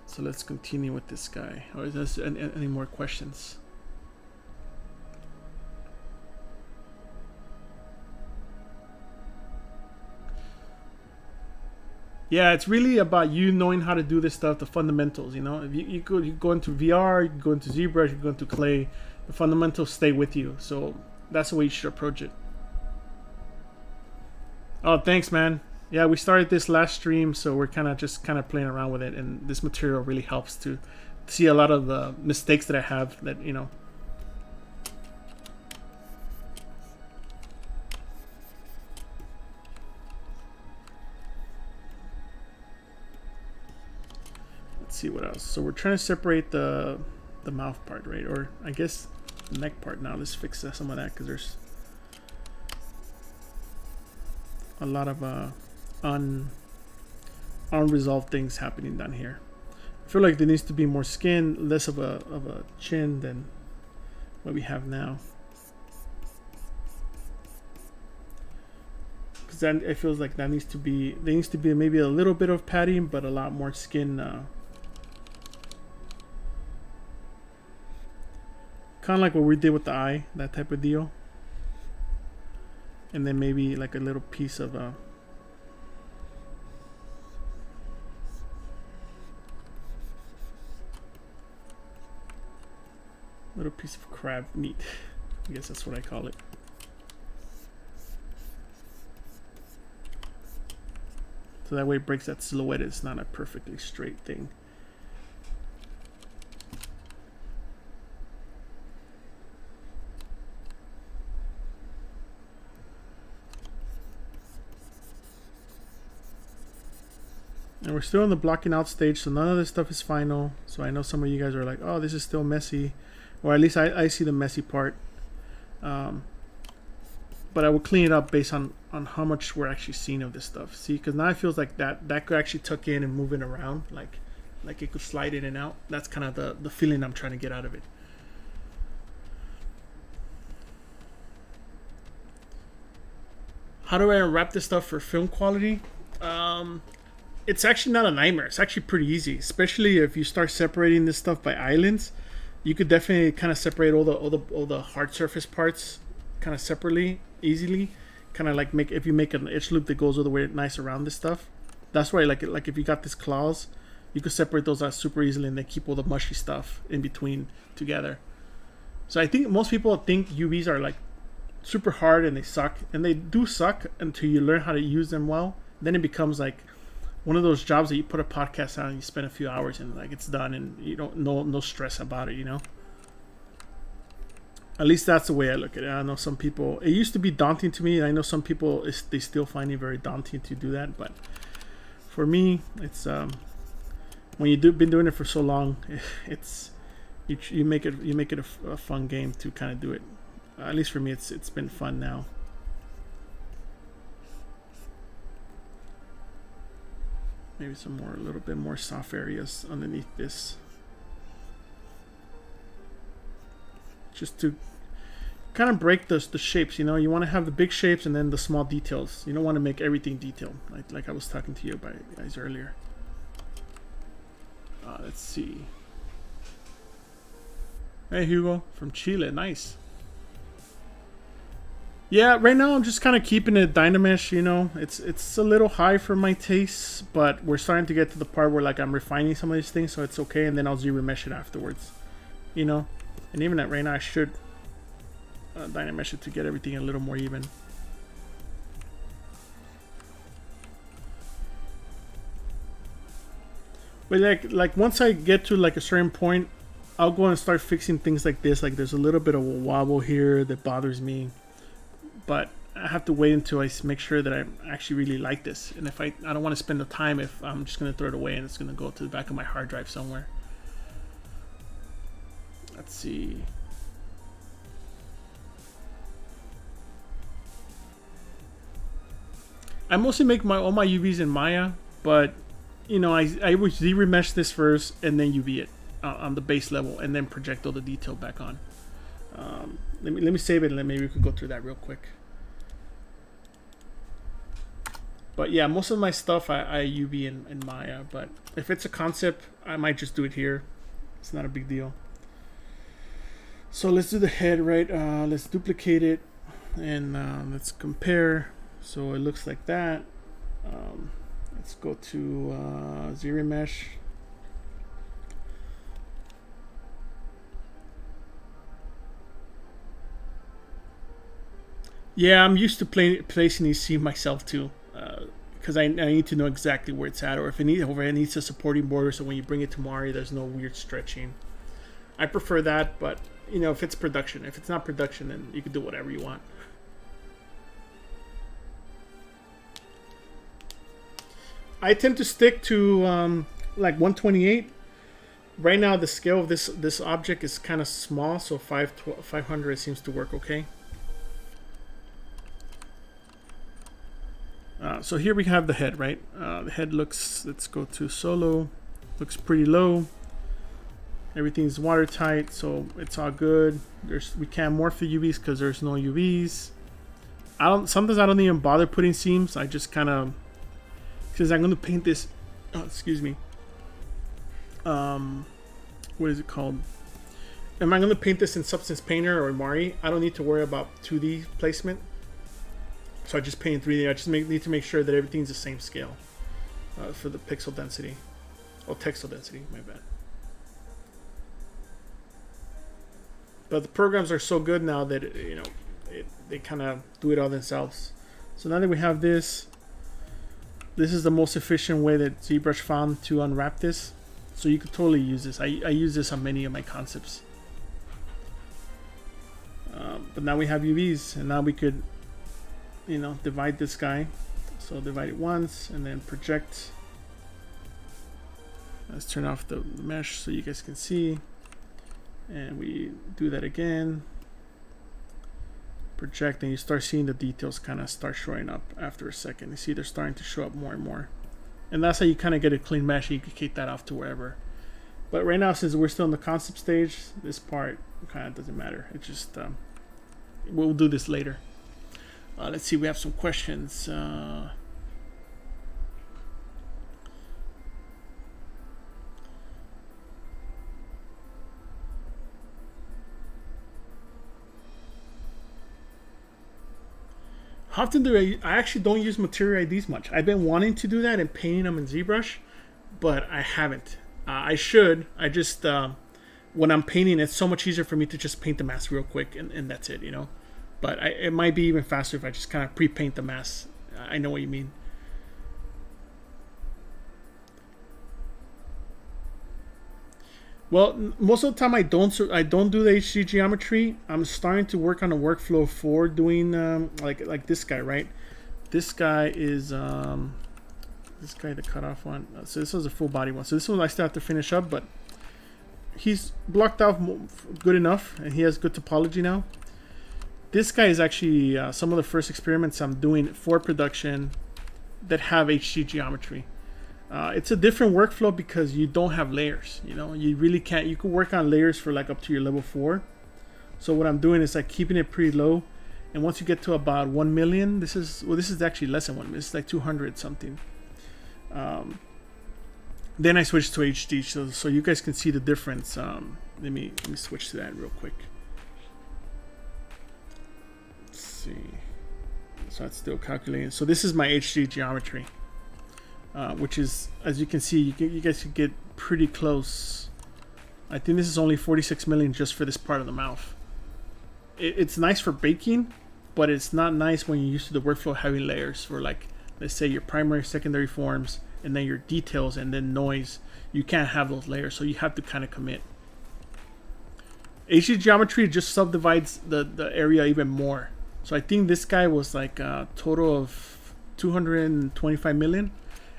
So let's continue with this guy. Or is there any more questions? Yeah, it's really about you knowing how to do this stuff, the fundamentals, you know. If you go into VR, you go into ZBrush, you go into Clay, the fundamentals stay with you. So that's the way you should approach it. Oh, thanks, man. Yeah, we started this last stream, so we're kind of playing around with it, and this material really helps to see a lot of the mistakes that I have that, you know. See what else. So we're trying to separate the mouth part, right? Or I guess the neck part. Now let's fix some of that because there's a lot of unresolved things happening down here. I feel like there needs to be more skin, less of a chin than what we have now. Because then it feels like there needs to be maybe a little bit of padding, but a lot more skin. Kind of like what we did with the eye, that type of deal. And then maybe like a little piece of little piece of crab meat. I guess that's what I call it. So that way it breaks that silhouette. It's not a perfectly straight thing. And we're still in the blocking out stage, so none of this stuff is final. So I know some of you guys are like, oh, this is still messy. Or at least I see the messy part. But I will clean it up based on how much we're actually seeing of this stuff. See, because now it feels like that could actually tuck in and move it around. Like it could slide in and out. That's kind of the feeling I'm trying to get out of it. How do I unwrap this stuff for film quality? It's actually not a nightmare. It's actually pretty easy, especially if you start separating this stuff by islands. You could definitely kind of separate all the hard surface parts kind of separately, easily. Kind of like if you make an edge loop that goes all the way nice around this stuff. That's why like if you got this claws, you could separate those out super easily and then keep all the mushy stuff in between together. So I think most people think UVs are like super hard and they suck, and they do suck until you learn how to use them well. Then it becomes like one of those jobs that you put a podcast on and you spend a few hours and like it's done and you don't no stress about it, you know. At least that's the way I look at it. I know some people, it used to be daunting to me, and I know some people they still find it very daunting to do that, but for me it's when you've been doing it for so long, it's you make it a fun game to kind of do it. At least for me, it's been fun now. Maybe a little bit more soft areas underneath this. Just to kind of break the shapes, you know. You want to have the big shapes and then the small details. You don't want to make everything detailed, like I was talking to you guys earlier. Let's see. Hey, Hugo from Chile. Nice. Yeah, right now I'm just kind of keeping it Dynamesh, you know. It's a little high for my tastes, but we're starting to get to the part where like I'm refining some of these things, so it's okay, and then I'll ZRemesh it afterwards, you know. And even at right now, I should Dynamesh it to get everything a little more even. But like once I get to like a certain point, I'll go and start fixing things like this. Like there's a little bit of a wobble here that bothers me. But I have to wait until I make sure that I actually really like this. And if I don't want to spend the time if I'm just going to throw it away and it's going to go to the back of my hard drive somewhere. Let's see. I mostly make all my UVs in Maya, but you know, I would Z-remesh this first and then UV it on the base level and then project all the detail back on. Let me save it and then maybe we could go through that real quick. But yeah, most of my stuff I UV in Maya, but if it's a concept, I might just do it here. It's not a big deal. So let's do the head, right? Let's duplicate it and let's compare. So it looks like that. Let's go to Z-remesh. Yeah, I'm used to placing these seams myself too, because I need to know exactly where it's at, or if it needs a supporting border, so when you bring it to Mari, there's no weird stretching. I prefer that, but you know, if it's production, if it's not production, then you can do whatever you want. I tend to stick to like 128. Right now, the scale of this object is kind of small, so 500 seems to work okay. So here we have the head, right? The head looks, let's go to solo, looks pretty low. Everything's watertight, so it's all good. We can't morph the UVs because there's no UVs. Sometimes I don't even bother putting seams. I just kind of, because I'm going to paint this, excuse me. What is it called? Am I going to paint this in Substance Painter or Mari? I don't need to worry about 2D placement. So I just paint 3D. I just need to make sure that everything's the same scale for the pixel density. Oh, texel density, my bad. But the programs are so good now that, you know, they kind of do it all themselves. So now that we have this, this is the most efficient way that ZBrush found to unwrap this. So you could totally use this. I use this on many of my concepts. But now we have UVs, and now we could, you know, divide this guy. So divide it once and then project. Let's turn off the mesh so you guys can see. And we do that again. Project, and you start seeing the details kind of start showing up after a second. You see they're starting to show up more and more. And that's how you kind of get a clean mesh. You can kick that off to wherever. But right now, since we're still in the concept stage, this part kind of doesn't matter. It just, we'll do this later. Let's see, we have some questions. How often do I actually don't use material IDs much. I've been wanting to do that and painting them in ZBrush, but I haven't. I should. I just, when I'm painting, it's so much easier for me to just paint the mask real quick and that's it, you know. But it might be even faster if I just kind of pre-paint the mask. I know what you mean. Well, most of the time I don't do the HD geometry. I'm starting to work on a workflow for doing like this guy, right? This guy is this guy, the cutoff one. So this was a full body one. So this one I still have to finish up, but he's blocked out good enough, and he has good topology now. This guy is actually some of the first experiments I'm doing for production that have HD geometry. It's a different workflow because you don't have layers. You know, you really can't. You can work on layers for like up to your level 4. So what I'm doing is like keeping it pretty low, and once you get to about 1 million, this is actually less than 1 million. It's like 200 something. Then I switch to HD, so you guys can see the difference. Let me switch to that real quick. Let's see. So that's still calculating. So this is my HD geometry. Which is, as you can see, you guys can get pretty close. I think this is only 46 million just for this part of the mouth. It's nice for baking, but it's not nice when you're used to the workflow having layers for, like, let's say your primary, secondary forms, and then your details, and then noise. You can't have those layers, so you have to kind of commit. HD geometry just subdivides the area even more. So I think this guy was like a total of 225 million.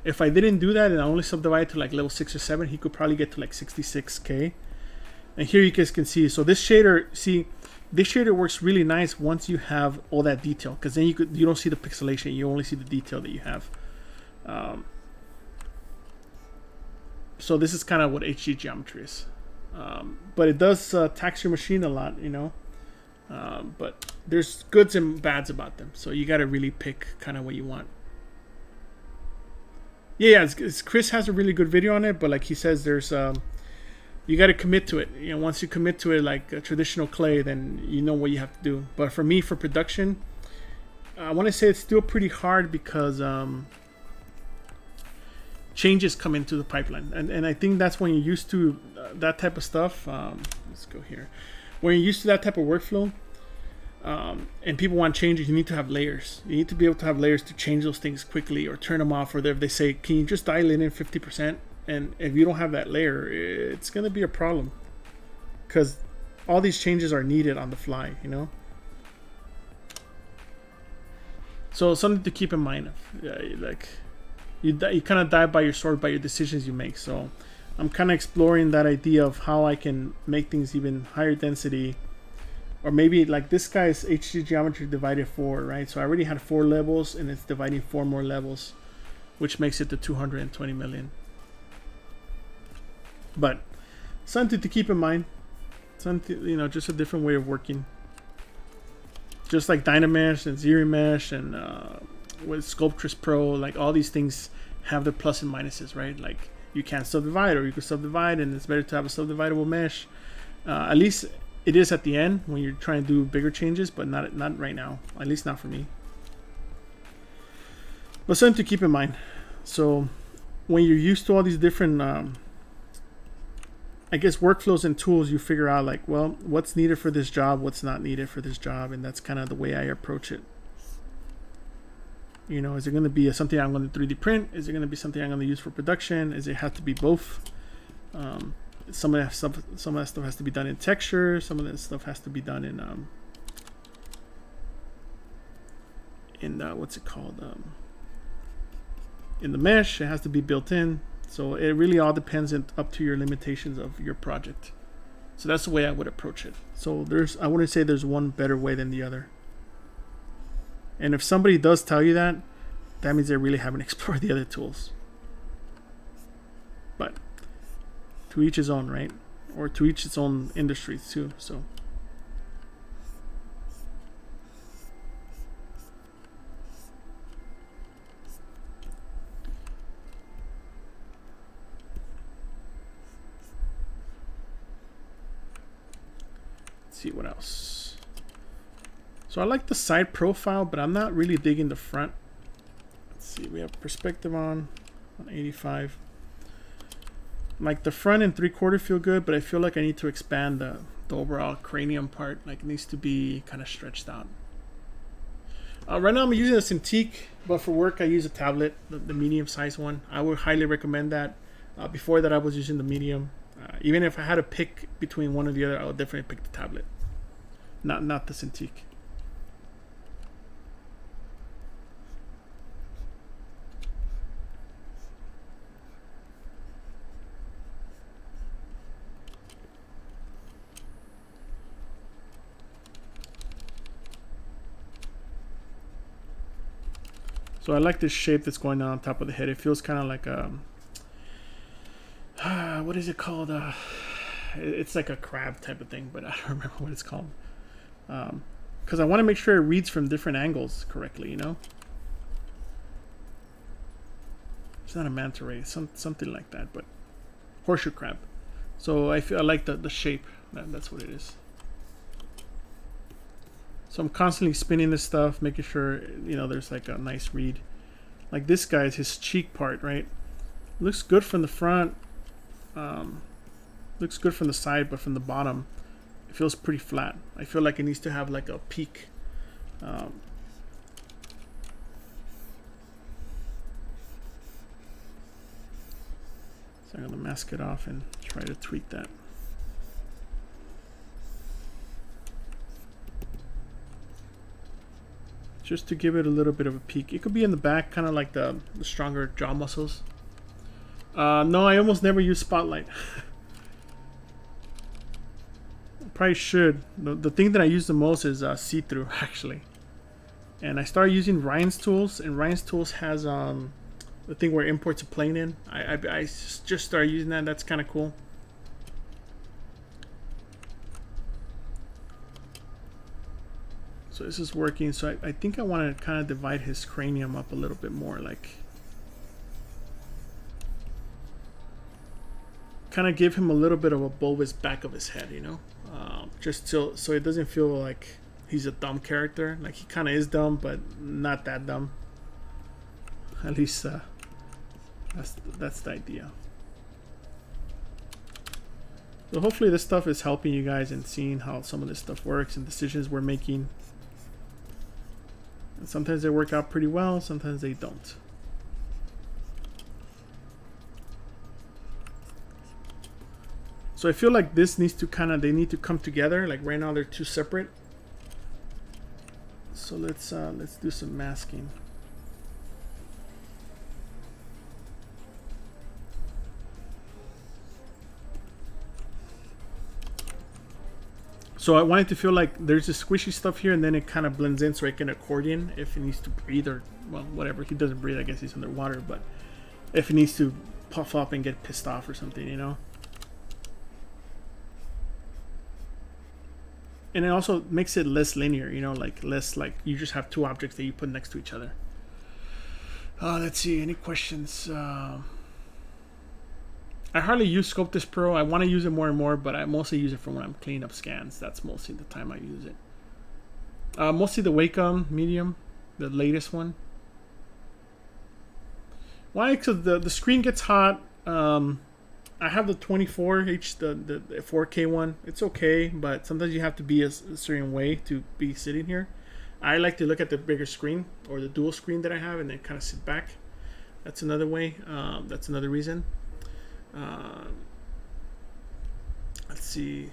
If I didn't do that and I only subdivide to like level 6 or 7, he could probably get to like 66k. And here you guys can see, so this shader, this shader works really nice once you have all that detail, because then you don't see the pixelation, you only see the detail that you have. So this is kind of what HG geometry is. But it does tax your machine a lot, you know. But there's goods and bads about them, so you got to really pick kind of what you want. Yeah, Chris has a really good video on it, but like he says, there's you got to commit to it. You know, once you commit to it, like a traditional clay, then you know what you have to do. But for me, for production, I want to say it's still pretty hard because changes come into the pipeline, and I think that's when you're used to that type of stuff. Let's go here. When you're used to that type of workflow, and people want changes, you need to have layers. You need to be able to have layers to change those things quickly or turn them off. Or if they say, can you just dial it in 50%? And if you don't have that layer, it's going to be a problem, because all these changes are needed on the fly, you know. So something to keep in mind. Like you kind of die by your sword by your decisions you make. So I'm kind of exploring that idea of how I can make things even higher density. Or maybe like this guy's HG geometry divided 4, right? So I already had 4 levels and it's dividing 4 more levels, which makes it to 220 million. But something to keep in mind. Something, you know, just a different way of working. Just like Dynamesh and ZeriMesh and with Sculptris Pro, like all these things have their plus and minuses, right? Like you can't subdivide, or you can subdivide, and it's better to have a subdividable mesh. At least it is at the end when you're trying to do bigger changes, but not right now. At least not for me. But something to keep in mind. So when you're used to all these different, I guess, workflows and tools, you figure out like, well, what's needed for this job, what's not needed for this job, and that's kind of the way I approach it. You know, is it going to be something I'm going to 3D print? Is it going to be something I'm going to use for production? Is it have to be both? Some of that stuff has to be done in texture. Some of that stuff has to be done in what's it called? In the mesh, it has to be built in. So it really all depends up to your limitations of your project. So that's the way I would approach it. So I wouldn't say there's one better way than the other. And if somebody does tell you that, that means they really haven't explored the other tools. But to each his own, right? Or to each its own industries too. So let's see what else. So I like the side profile, but I'm not really digging the front. Let's see, we have perspective on 85. Like the front and 3/4 feel good, but I feel like I need to expand the overall cranium part. Like it needs to be kind of stretched out. Right now I'm using a Cintiq, but for work I use a tablet, the medium size one. I would highly recommend that. Before that I was using the medium. Even if I had to pick between one or the other, I would definitely pick the tablet, not the Cintiq. So I like this shape that's going down on top of the head. It feels kind of like what is it called? It's like a crab type of thing, but I don't remember what it's called. Because I want to make sure it reads from different angles correctly, you know? It's not a manta ray, something like that, but horseshoe crab. So I like the shape. That's what it is. So I'm constantly spinning this stuff, making sure, you know, there's like a nice read. Like this guy's his cheek part, right? Looks good from the front. Looks good from the side, but from the bottom, it feels pretty flat. I feel like it needs to have like a peak. So I'm gonna mask it off and try to tweak that. just to give it a little bit of a peak. It could be in the back, kind of like the stronger jaw muscles. No, I almost never use spotlight. Probably should. The thing that I use the most is see-through, actually. And I started using Ryan's Tools, and Ryan's Tools has the thing where it imports a plane in. I just started using that. That's kind of cool. So this is working. So I think I want to kind of divide his cranium up a little bit more, like kind of give him a little bit of a bulbous back of his head, you know, just so it doesn't feel like he's a dumb character. Like he kind of is dumb, but not that dumb. At least that's the idea. So hopefully this stuff is helping you guys and seeing how some of this stuff works and decisions we're making. And sometimes they work out pretty well, sometimes they don't. So I feel like this needs to they need to come together. Like right now they're too separate. So let's do some masking. So I want it to feel like there's this squishy stuff here, and then it kind of blends in so it can accordion if he needs to breathe, or, well, whatever. He doesn't breathe, I guess he's underwater, but if he needs to puff up and get pissed off or something, you know? And it also makes it less linear, you know, like less like you just have two objects that you put next to each other. Let's see, any questions? I hardly use Sculptus Pro. I want to use it more and more, but I mostly use it for when I'm cleaning up scans. That's mostly the time I use it. Mostly the Wacom medium, the latest one. Why? Because the screen gets hot. I have the 24H, the 4K one. It's okay, but sometimes you have to be a certain way to be sitting here. I like to look at the bigger screen or the dual screen that I have and then kind of sit back. That's another way. That's another reason. Let's see.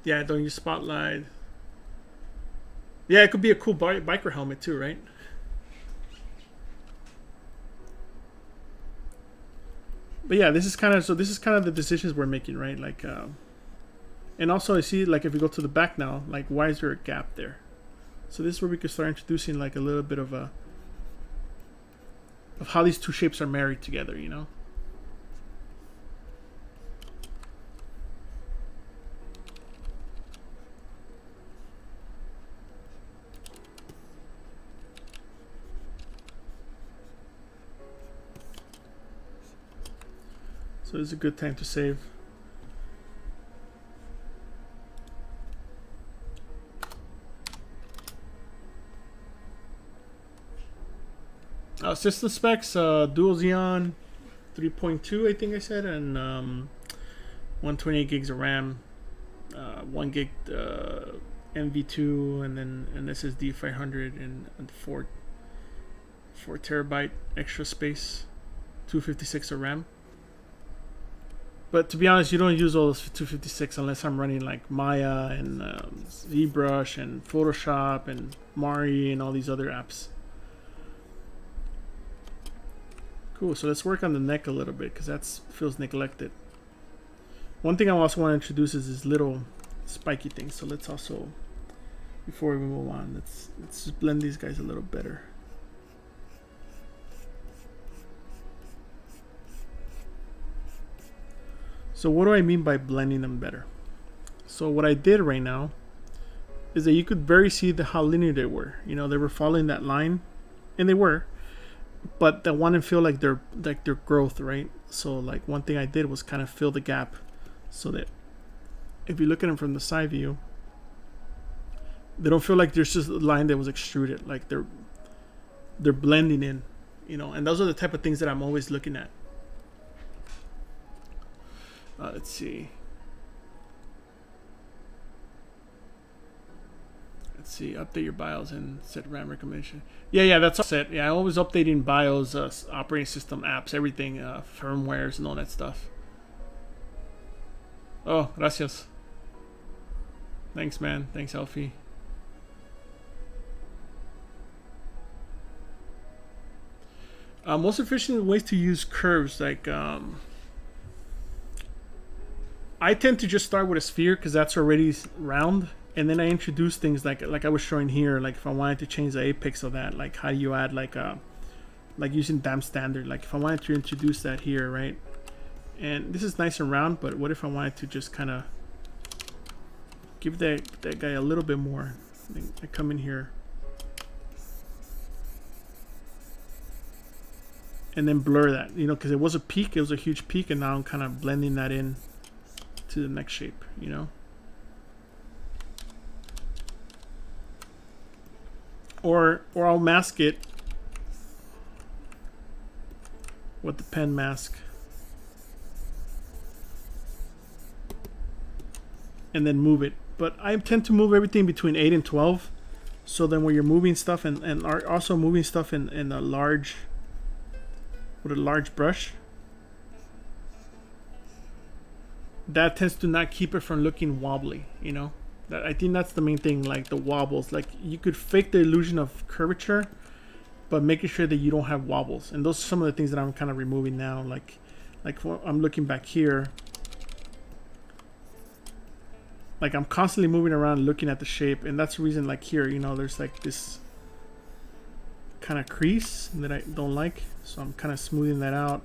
Yeah, don't use spotlight. Yeah, it could be a cool biker helmet too, right? But yeah, this is kind of the decisions we're making, right? Like, and also I see, like, if we go to the back now, like, why is there a gap there? So this is where we could start introducing like a little bit of how these two shapes are married together, you know? So it's a good time to save. System specs, dual Xeon 3.2, I think I said, and 128 gigs of RAM, 1 gig MV2, and then an SSD 500 and 4 terabyte extra space, 256 of RAM. But to be honest, you don't use all those 256 unless I'm running like Maya and ZBrush and Photoshop and Mari and all these other apps. Cool, so let's work on the neck a little bit because that feels neglected. One thing I also want to introduce is this little spiky thing. So let's also, before we move on, let's just blend these guys a little better. So what do I mean by blending them better? So what I did right now is that you could very see how linear they were. You know, they were following that line, and they were, but I want to feel like their growth, right? So like one thing I did was kind of fill the gap, so that if you look at them from the side view, they don't feel like there's just a line that was extruded. Like they're blending in, you know. And those are the type of things that I'm always looking at. Let's see. Update your BIOS and set RAM recommendation. Yeah, that's all set. Yeah, I'm always updating BIOS, operating system, apps, everything, firmwares, and all that stuff. Oh, gracias. Thanks, man. Thanks, Alfie. Most efficient ways to use curves, like I tend to just start with a sphere because that's already round, and then I introduce things like I was showing here. Like if I wanted to change the apex of that, like how do you add like using damp standard. Like if I wanted to introduce that here, right? And this is nice and round, but what if I wanted to just kind of give that guy a little bit more? I come in here and then blur that, you know, because it was a peak, it was a huge peak, and now I'm kind of blending that in to the next shape, you know. Or I'll mask it with the pen mask and then move it. But I tend to move everything between 8 and 12, so then when you're moving stuff and are also moving stuff in a large, with a large brush, that tends to not keep it from looking wobbly, you know. That, I think that's the main thing, like the wobbles. Like you could fake the illusion of curvature, but making sure that you don't have wobbles. And those are some of the things that I'm kind of removing now. Like I'm looking back here, like I'm constantly moving around looking at the shape, and that's the reason, like here, you know, there's like this kind of crease that I don't like, so I'm kind of smoothing that out,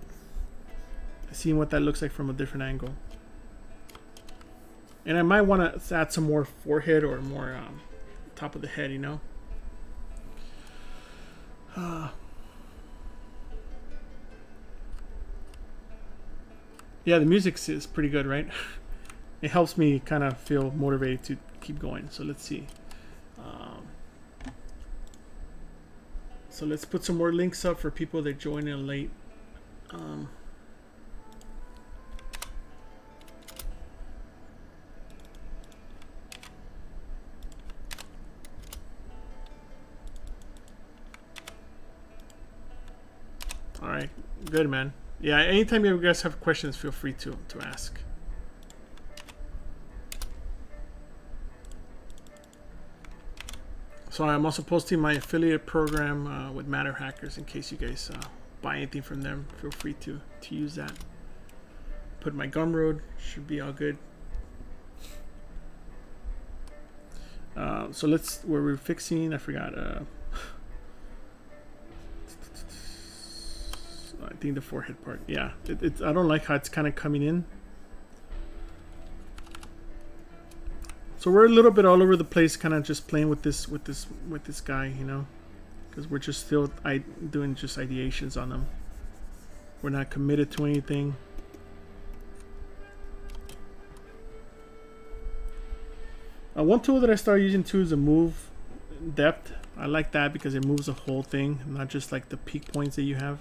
seeing what that looks like from a different angle. And I might want to add some more forehead or more top of the head, you know. Yeah, the music is pretty good, right? It helps me kind of feel motivated to keep going. So let's see. So let's put some more links up for people that join in late. All right, good, man. Yeah, anytime you guys have questions, feel free to ask. So I'm also posting my affiliate program with Matter Hackers in case you guys buy anything from them. Feel free to use that. Put my Gumroad, should be all good. So where we're fixing, I forgot. I think the forehead part. Yeah, I don't like how it's kind of coming in. So we're a little bit all over the place, kind of just playing with this guy, you know, because we're just still doing just ideations on them. We're not committed to anything. One tool that I started using too is a move depth. I like that because it moves the whole thing, not just like the peak points that you have.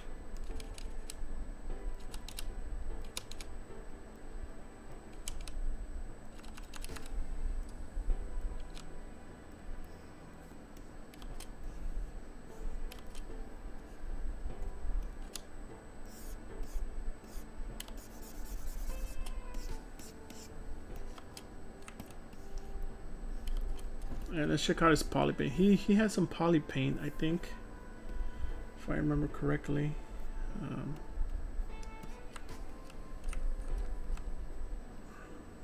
And let's check out his poly paint. He has some poly paint, I think, if I remember correctly.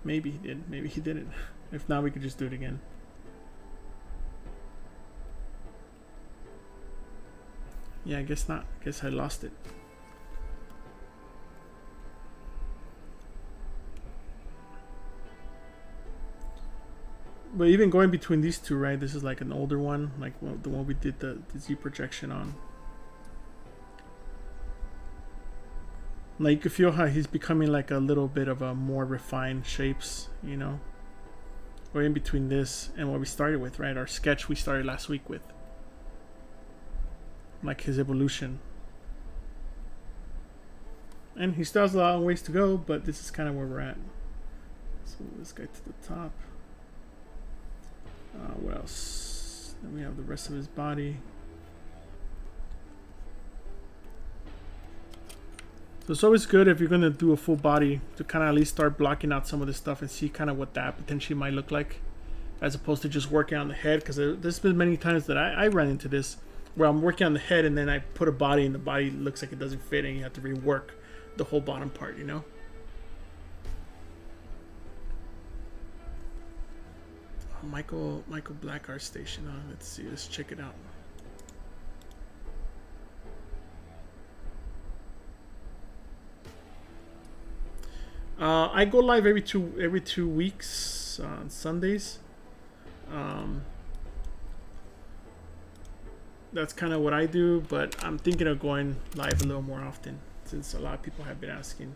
Maybe he did, maybe he didn't. If not, we could just do it again. Yeah, I guess not. I guess I lost it. But even going between these two, right? This is like an older one, like the one we did the Z projection on. Like you can feel how he's becoming like a little bit of a more refined shapes, you know. Or in between this and what we started with, right? Our sketch we started last week with. Like his evolution. And he still has a long ways to go, but this is kind of where we're at. Let's move this guy to the top. What else? Then we have the rest of his body. So it's always good if you're going to do a full body to kind of at least start blocking out some of this stuff and see kind of what that potentially might look like, as opposed to just working on the head. Because there's been many times that I ran into this where I'm working on the head and then I put a body and the body looks like it doesn't fit and you have to rework the whole bottom part, you know? Oh, Michael Black Art Station. Let's see. Let's check it out. I go live every two weeks on Sundays. That's kind of what I do, but I'm thinking of going live a little more often since a lot of people have been asking.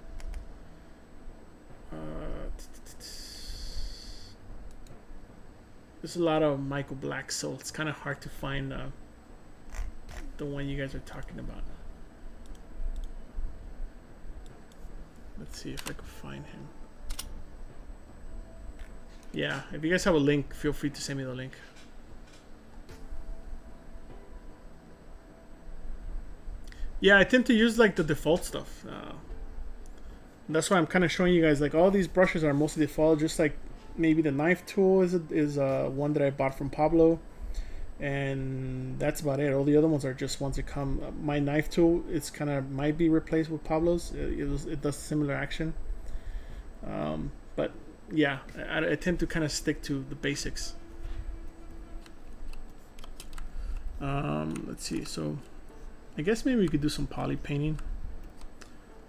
There's a lot of Michael Black, so it's kind of hard to find the one you guys are talking about. Let's see if I can find him. Yeah, if you guys have a link, feel free to send me the link. Yeah, I tend to use like the default stuff. That's why I'm kind of showing you guys like all these brushes are mostly default. Just like maybe the knife tool is one that I bought from Pablo, and that's about it. All the other ones are just ones that come. My knife tool it's kind of might be replaced with Pablo's. It does similar action, but yeah, I tend to kind of stick to the basics. Let's see. So I guess maybe we could do some poly painting.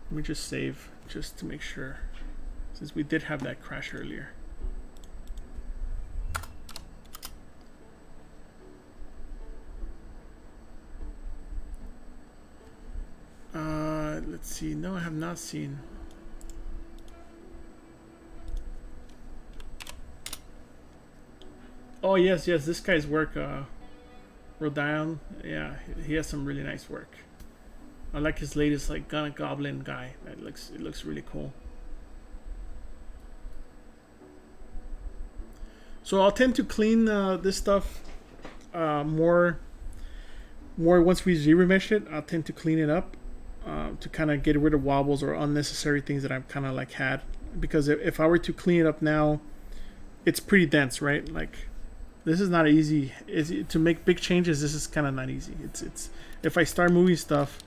Let me just save just to make sure, since we did have that crash earlier. Let's see. No, I have not seen. Oh yes, this guy's work. Rodion, yeah, he has some really nice work. I like his latest like Gun Goblin guy. It looks really cool. So I'll tend to clean this stuff more once we Z-remesh it. I'll tend to clean it up to kind of get rid of wobbles or unnecessary things that I've kind of like had. Because if I were to clean it up now, it's pretty dense, right? Like this is not easy. To make big changes, this is kind of not easy. It's if I start moving stuff,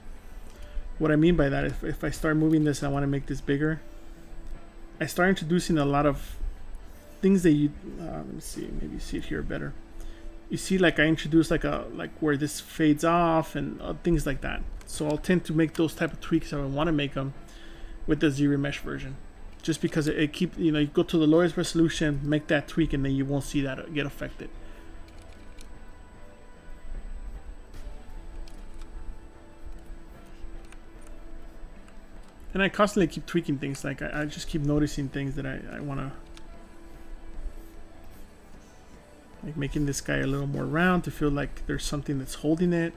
what I mean by that, if I start moving this and I want to make this bigger, I start introducing a lot of things that you let me see, maybe you see it here better. You see, like I introduced like where this fades off and things like that. So I'll tend to make those type of tweaks if I want to make them with the Z-remesh version. Just because it keep, you go to the lowest resolution, make that tweak, and then you won't see that get affected. And I constantly keep tweaking things. Like I just keep noticing things that I want to, like making this guy a little more round to feel like there's something that's holding it.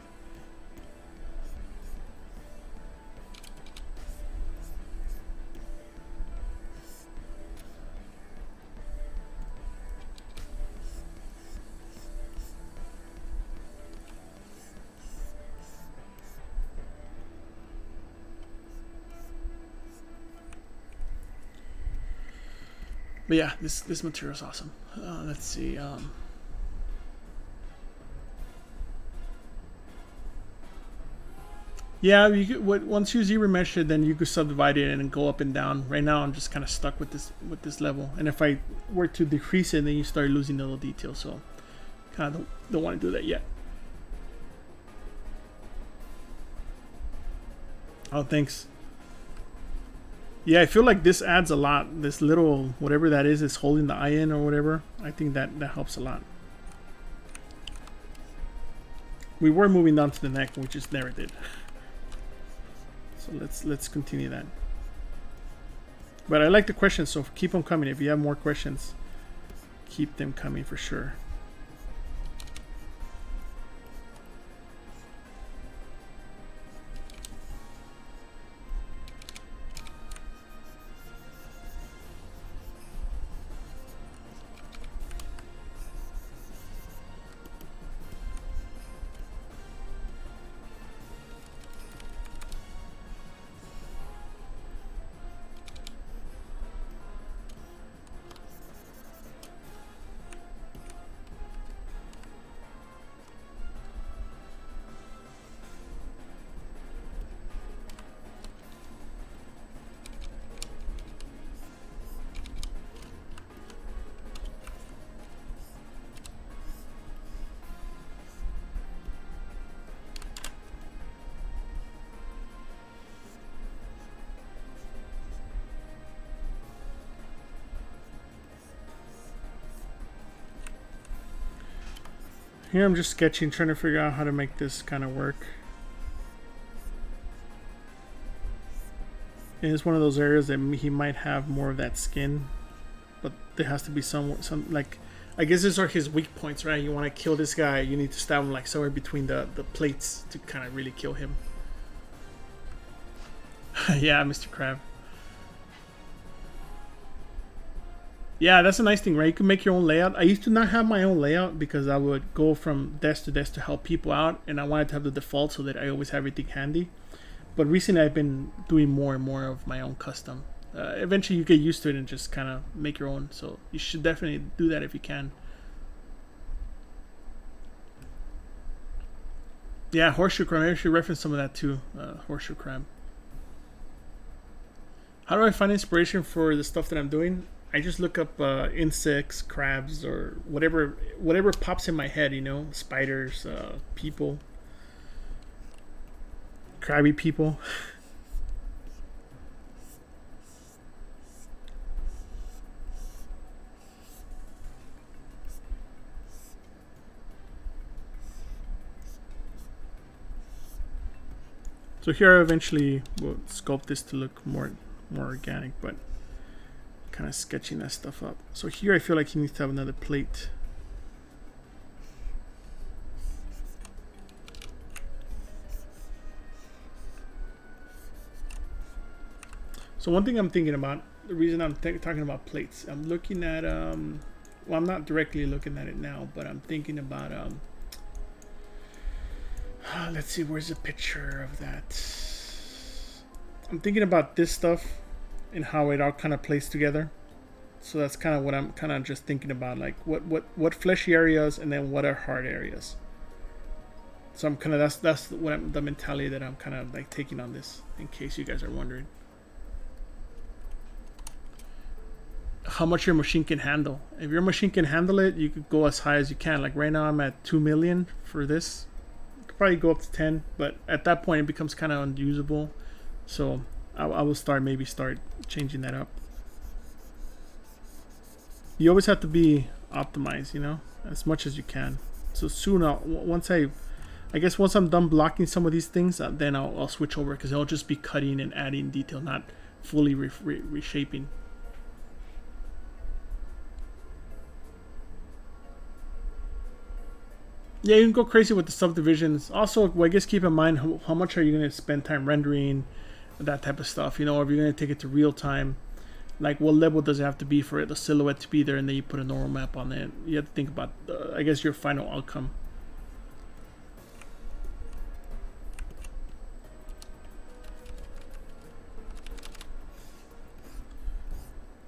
But yeah, this material is awesome. Let's see. Yeah, once you Z-remesh it, then you could subdivide it and go up and down. Right now, I'm just kind of stuck with this level. And if I were to decrease it, then you start losing the little details. So, kind of don't want to do that yet. Oh, thanks. Yeah, I feel like this adds a lot. This little, whatever that is holding the eye in or whatever. I think that helps a lot. We were moving down to the neck, we just never did. So let's continue that. But I like the questions, so keep them coming. If you have more questions, keep them coming for sure. Here I'm just sketching, trying to figure out how to make this kind of work. And it's one of those areas that he might have more of that skin, but there has to be some like, I guess these are his weak points, right? You want to kill this guy, you need to stab him like somewhere between the plates to kind of really kill him. Yeah, Mr. Crab. Yeah, that's a nice thing, right? You can make your own layout. I used to not have my own layout because I would go from desk to desk to help people out, and I wanted to have the default so that I always have everything handy. But recently I've been doing more and more of my own custom. Eventually you get used to it and just kind of make your own, so you should definitely do that if you can. Yeah, horseshoe crab. I should reference some of that too. Horseshoe crab. How do I find inspiration for the stuff that I'm doing? I just look up insects, crabs, or whatever pops in my head. You know, spiders, people, crabby people. So here I eventually will sculpt this to look more organic, but kind of sketching that stuff up. So here I feel like he needs to have another plate. So one thing I'm thinking about, the reason I'm talking about plates, I'm looking at well, I'm not directly looking at it now, but I'm thinking about let's see, where's the picture of that? I'm thinking about this stuff and how it all kind of plays together. So that's kind of what I'm kind of just thinking about, like what fleshy areas and then what are hard areas. So I'm kind of that's what the mentality that I'm kind of like taking on this, in case you guys are wondering. How much your machine can handle. If your machine can handle it, you could go as high as you can. Like right now I'm at 2 million for this. Probably go up to 10, but at that point it becomes kind of unusable, so I will maybe start changing that up. You always have to be optimized, you know, as much as you can. So soon once I'm done blocking some of these things, then I'll switch over, because I'll just be cutting and adding detail, not fully reshaping. Yeah, you can go crazy with the subdivisions. Also, I guess keep in mind how much are you going to spend time rendering, that type of stuff. You know, if you're going to take it to real time, like what level does it have to be for the silhouette to be there, and then you put a normal map on it. You have to think about, I guess, your final outcome.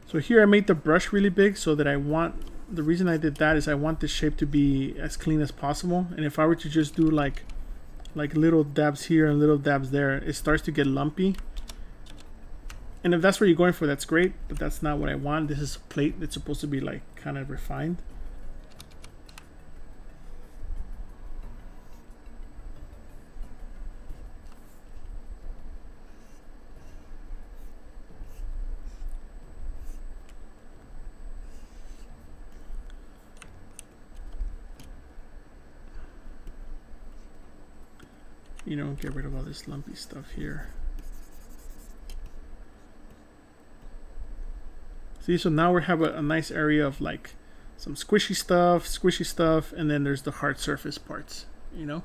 So here I made the brush really big so that the reason I did that is I want this shape to be as clean as possible. And if I were to just do like little dabs here and little dabs there, it starts to get lumpy. And if that's what you're going for, that's great, but that's not what I want. This is a plate that's supposed to be like kind of refined. You know, get rid of all this lumpy stuff here. See, so now we have a nice area of like some squishy stuff, and then there's the hard surface parts, you know?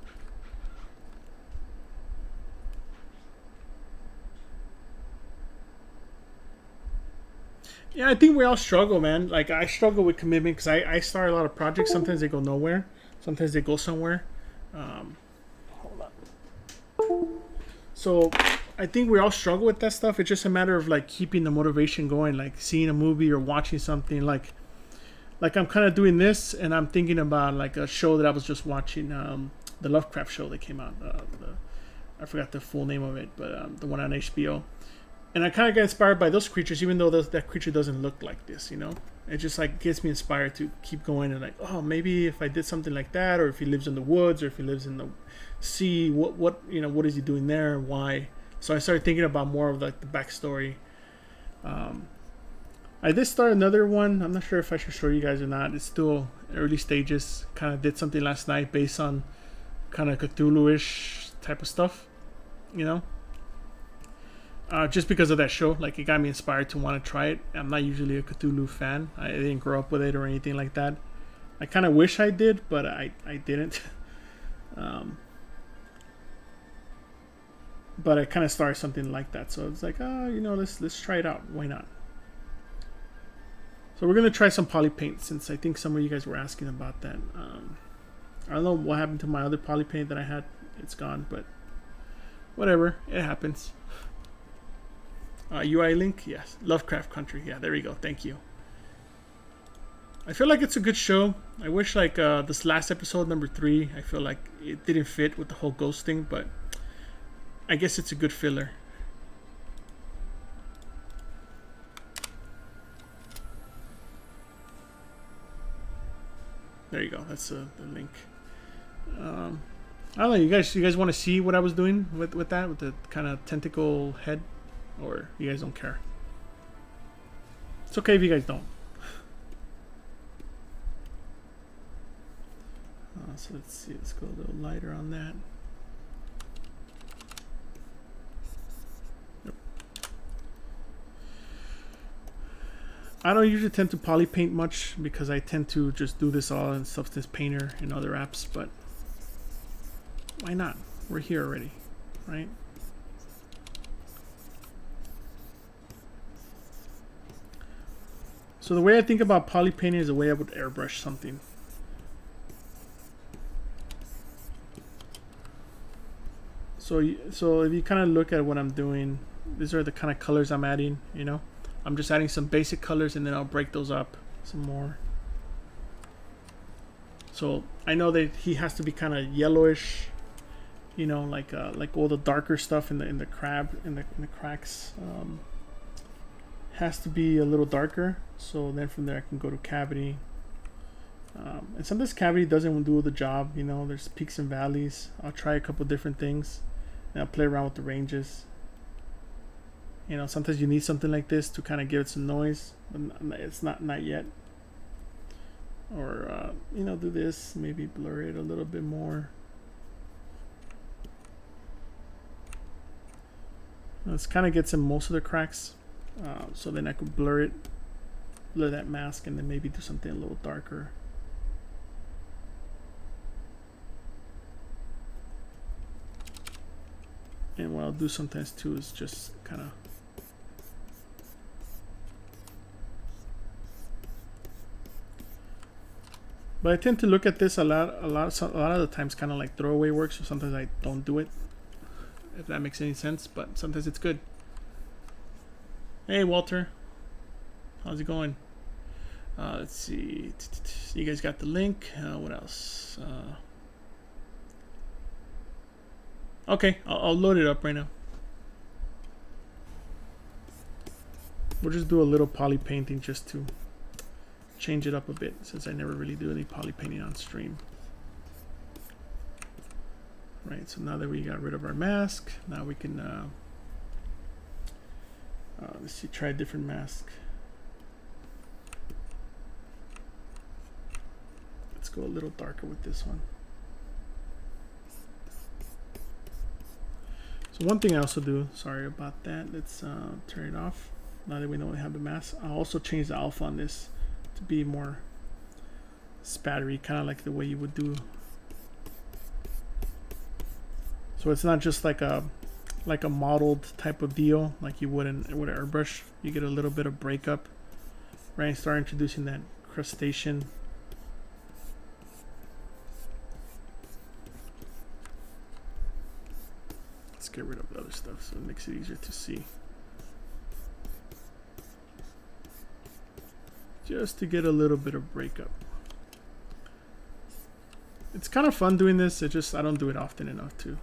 Yeah, I think we all struggle, man. Like, I struggle with commitment because I start a lot of projects. Sometimes they go nowhere. Sometimes they go somewhere. Hold on. So I think we all struggle with that stuff. It's just a matter of like keeping the motivation going, like seeing a movie or watching something. Like I'm kind of doing this, and I'm thinking about like a show that I was just watching, the Lovecraft show that came out. I forgot the full name of it, but the one on HBO. And I kind of get inspired by those creatures, even though that creature doesn't look like this, you know? It just like gets me inspired to keep going, and like, oh, maybe if I did something like that, or if he lives in the woods, or if he lives in the sea, what is he doing there, why? So I started thinking about more of like the backstory. I did start another one. I'm not sure if I should show you guys or not. It's still early stages. Kind of did something last night based on kind of Cthulhu-ish type of stuff, you know. Just because of that show, like it got me inspired to want to try it. I'm not usually a Cthulhu fan. I didn't grow up with it or anything like that. I kind of wish I did, but I didn't. But I kind of started something like that, so it's like, you know, let's try it out. Why not? So we're gonna try some poly paint, since I think some of you guys were asking about that. I don't know what happened to my other poly paint that I had. It's gone, but whatever, it happens. UI link, yes. Lovecraft Country, yeah, there we go. Thank you. I feel like it's a good show. I wish like this last episode, number 3, I feel like it didn't fit with the whole ghost thing, but I guess it's a good filler. There you go. That's the link. I don't know. You guys want to see what I was doing with that, with the kind of tentacle head, or you guys don't care? It's okay if you guys don't. So let's see. Let's go a little lighter on that. Yep. I don't usually tend to poly paint much because I tend to just do this all in Substance Painter and other apps, but why not? We're here already, right? So the way I think about poly painting is the way I would airbrush something. So if you kind of look at what I'm doing, these are the kind of colors I'm adding, you know? I'm just adding some basic colors and then I'll break those up some more. So I know that he has to be kind of yellowish, you know, like all the darker stuff in the crab in the cracks has to be a little darker. So then from there I can go to cavity. And sometimes cavity doesn't do the job, you know. There's peaks and valleys. I'll try a couple different things. And I'll play around with the ranges. You know, sometimes you need something like this to kind of give it some noise, but it's not yet. Or you know, do this, maybe blur it a little bit more. This kind of gets in most of the cracks, so then I could blur that mask, and then maybe do something a little darker. And what I'll do sometimes too is just kind of but I tend to look at this a lot of the times kind of like throwaway work, so sometimes I don't do it, if that makes any sense, but sometimes it's good. Hey Walter, how's it going? Let's see, you guys got the link. What else? Okay, I'll load it up right now. We'll just do a little poly painting just to change it up a bit, since I never really do any poly painting on stream. Right, so now that we got rid of our mask, now we can let's see, try a different mask. Let's go a little darker with this one. So one thing I also do, sorry about that, let's turn it off. Now that we know we have the mask, I'll also change the alpha on this to be more spattery, kind of like the way you would do. So it's not just like a modeled type of deal like you would with an airbrush. You get a little bit of breakup, right? And start introducing that crustacean. Let's get rid of the other stuff so it makes it easier to see. Just to get a little bit of breakup. It's kind of fun doing this. I don't do it often enough too.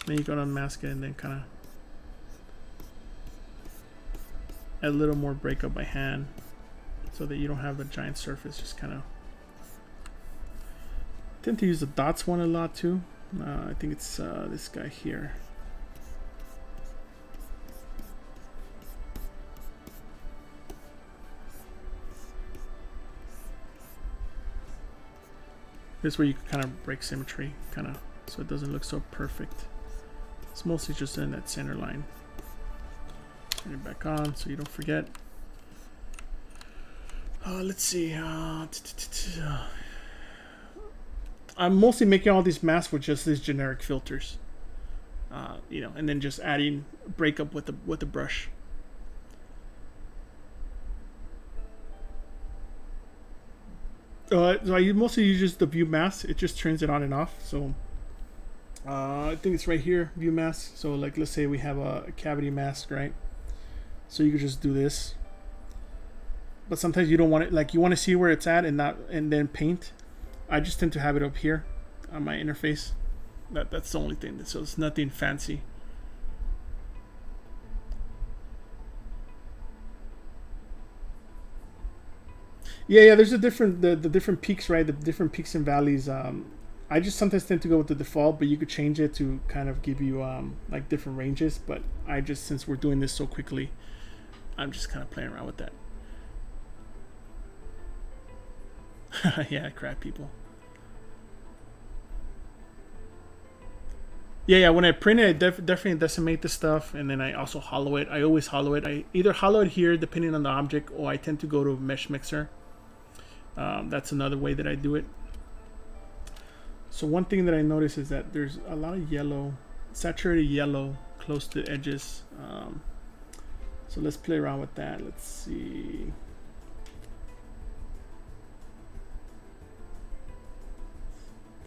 Then you go to unmask it and then kind of add a little more breakup by hand, so that you don't have a giant surface. Just kind of tend to use the dots one a lot too. I think it's this guy here. This way you can kind of break symmetry, kind of, so it doesn't look so perfect. It's mostly just in that center line. Turn it back on so you don't forget. Let's see. I'm mostly making all these masks with just these generic filters, you know, and then just adding breakup with the brush. So I mostly use just the view mask. It just turns it on and off. So I think it's right here, view mask. So like, let's say we have a cavity mask, right? So you could just do this. But sometimes you don't want it, like you want to see where it's at and then paint. I just tend to have it up here on my interface. That's the only thing. So it's nothing fancy. Yeah, there's a different the different peaks, right? The different peaks and valleys. I just sometimes tend to go with the default, but you could change it to kind of give you like different ranges. But I just, since we're doing this so quickly, I'm just kind of playing around with that. Yeah, crap people. Yeah, when I print it, I definitely decimate the stuff, and then I also hollow it. I always hollow it. I either hollow it here, depending on the object, or I tend to go to Mesh Mixer. That's another way that I do it. So one thing that I notice is that there's a lot of yellow, saturated yellow, close to the edges. So let's play around with that. Let's see.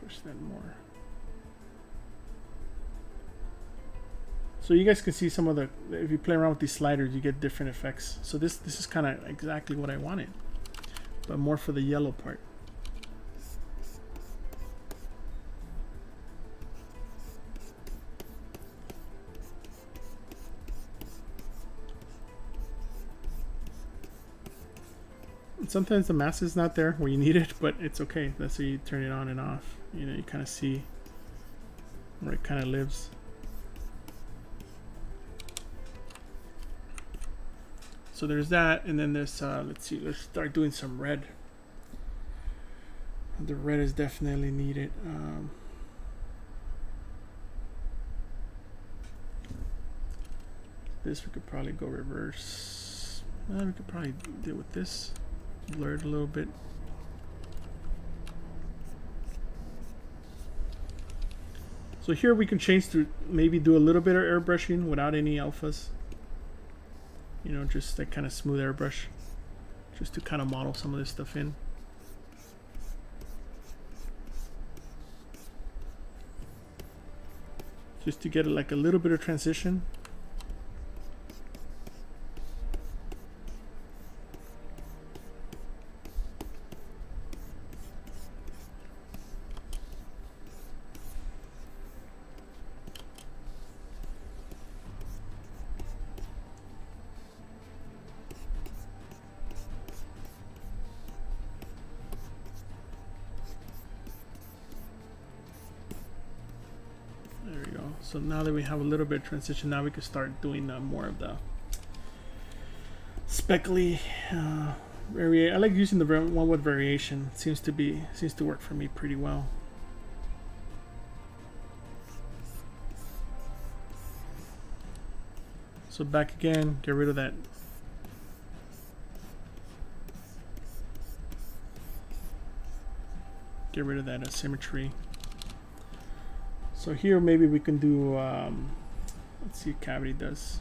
Push that more. So you guys can see some of the, if you play around with these sliders, you get different effects. So this is kind of exactly what I wanted, but more for the yellow part. Sometimes the mask is not there where you need it, but it's okay. That's how you turn it on and off. You know, you kind of see where it kind of lives. So there's that, and then there's let's see, let's start doing some red. The red is definitely needed. This we could probably go reverse. We could probably deal with this. Blur it a little bit. So here we can change to maybe do a little bit of airbrushing without any alphas. You know, just that kind of smooth airbrush, just to kind of model some of this stuff in. Just to get like a little bit of transition. So now that we have a little bit of transition, now we can start doing more of the speckly variation. I like using the one with variation. It seems to work for me pretty well. So back again, get rid of that. Get rid of that asymmetry. So here maybe we can do, let's see what cavity does.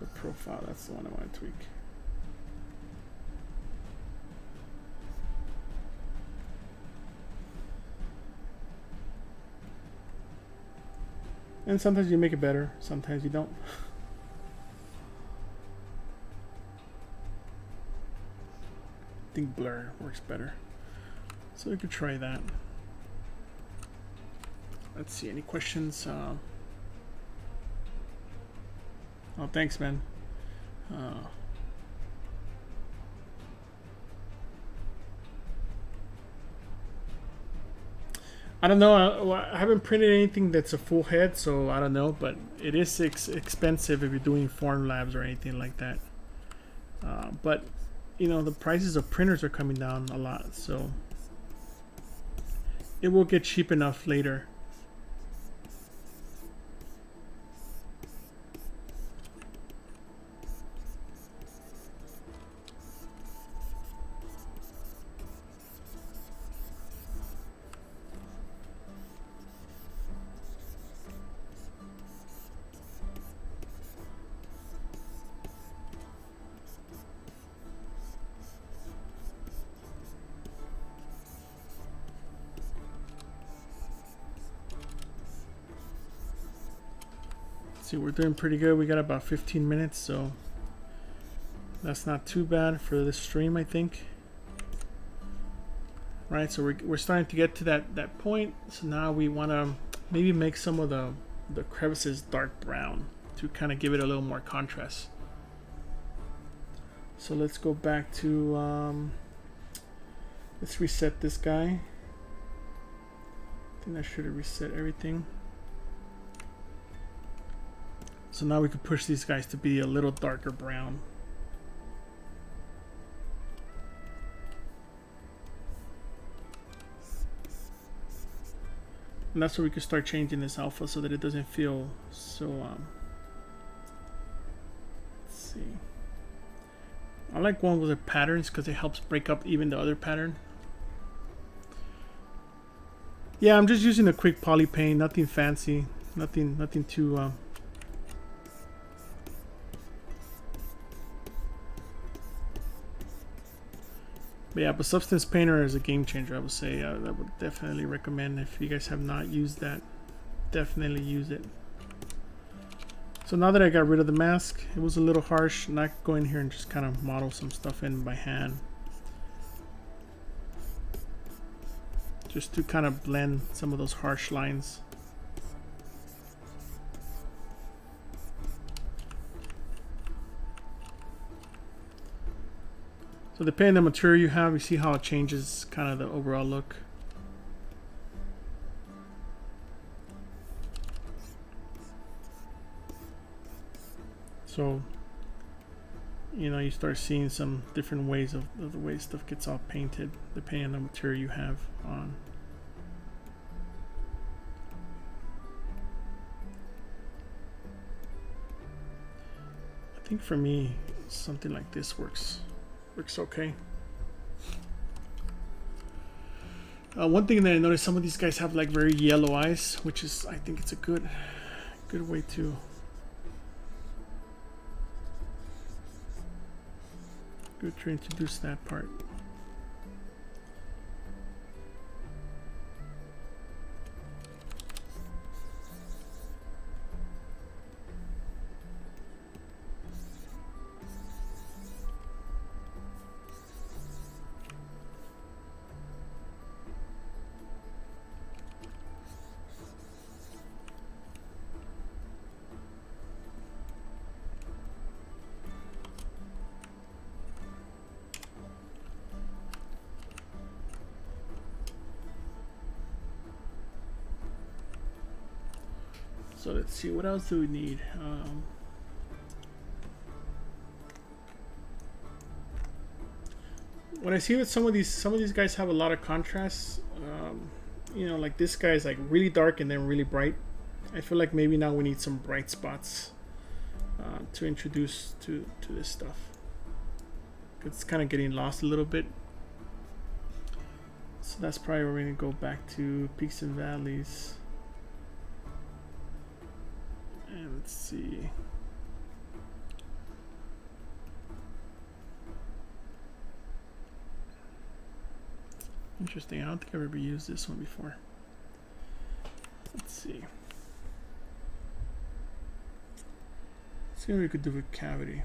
The profile, that's the one I want to tweak. And sometimes you make it better, sometimes you don't. I think blur works better. So we could try that. Let's see, any questions? Oh, thanks, man. I don't know. I haven't printed anything that's a full head, so I don't know. But it is expensive if you're doing Formlabs or anything like that. But you know, the prices of printers are coming down a lot, so it will get cheap enough later. See, we're doing pretty good. We got about 15 minutes, so that's not too bad for this stream, I think. Right, so we're starting to get to that point. So now we want to maybe make some of the crevices dark brown to kind of give it a little more contrast. So let's go back to let's reset this guy. I think that should have reset everything. So now we can push these guys to be a little darker brown. And that's where we can start changing this alpha so that it doesn't feel so, let's see. I like one with the patterns because it helps break up even the other pattern. Yeah, I'm just using a quick poly paint, nothing fancy, nothing too, but yeah, but Substance Painter is a game changer, I would say. I would definitely recommend. If you guys have not used that, definitely use it. So now that I got rid of the mask, it was a little harsh. Not go in here and just kind of model some stuff in by hand. Just to kind of blend some of those harsh lines. So depending on the material you have, you see how it changes kind of the overall look. So, you know, you start seeing some different ways of the way stuff gets all painted, depending on the material you have on. I think for me, something like this works okay. One thing that I noticed, some of these guys have like very yellow eyes, which is, I think it's a good way to introduce that part. So let's see, what else do we need? When I see that some of these guys have a lot of contrast, you know, like this guy is like really dark and then really bright. I feel like maybe now we need some bright spots to introduce to this stuff. It's kind of getting lost a little bit. So that's probably where we're gonna go back to peaks and valleys. And let's see. Interesting. I don't think I've ever used this one before. Let's see. Let's see what we could do with cavity.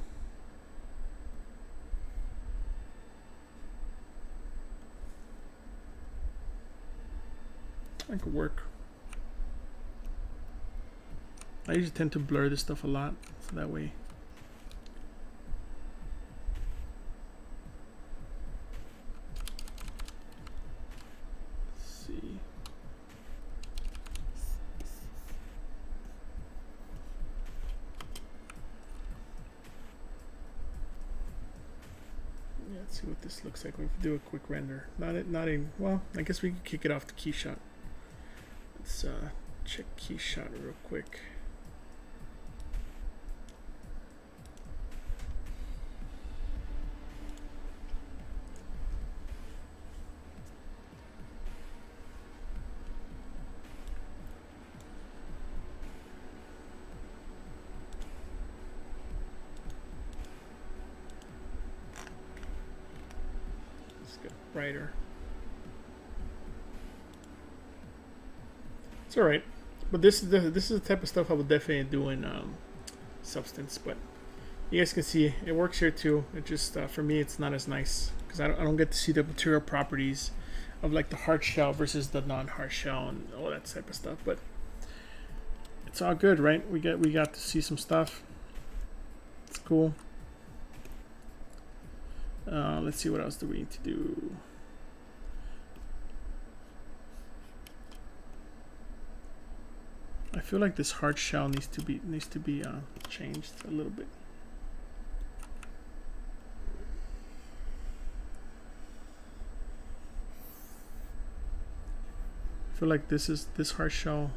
That could work. I usually tend to blur this stuff a lot, so that way. Let's see. Yeah, see what this looks like. We do a quick render. Not even. Well, I guess we can kick it off to Keyshot. Let's check Keyshot real quick. Brighter. It's all right, but this is the type of stuff I would definitely do in Substance. But you guys can see it works here too. It just for me it's not as nice because I don't get to see the material properties of like the hard shell versus the non-hard shell and all that type of stuff. But it's all good, right? We got to see some stuff. It's cool. Let's see what else do we need to do. I feel like this hard shell needs to be changed a little bit. I feel like this hard shell.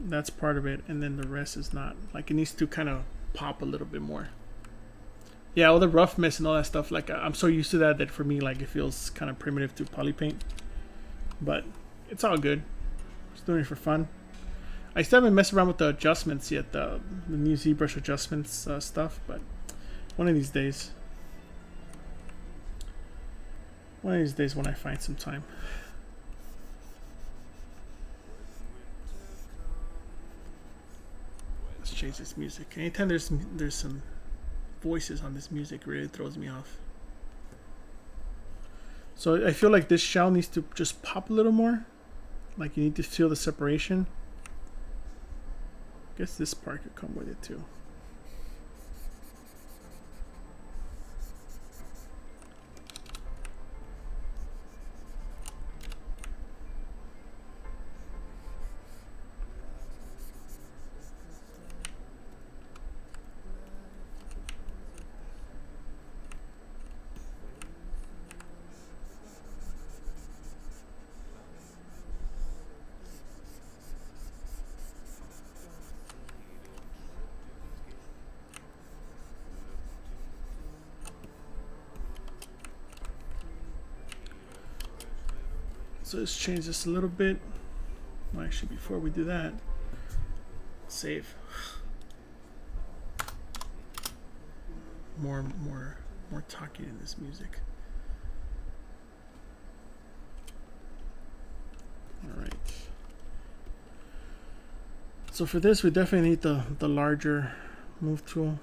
That's part of it, and then the rest is not. Like it needs to kind of pop a little bit more. Yeah, all the roughness and all that stuff, like I'm so used to that for me, like it feels kind of primitive to poly paint. But it's all good. Just doing it for fun. I still haven't messed around with the adjustments yet, the new ZBrush adjustments stuff, but one of these days. One of these days when I find some time. Let's change this music. Anytime there's some voices on this music, really throws me off. So I feel like this shell needs to just pop a little more. Like you need to feel the separation. I guess this part could come with it too. So let's change this a little bit. Well, actually, before we do that, save. More talking in this music. All right. So for this, we definitely need the larger move tool.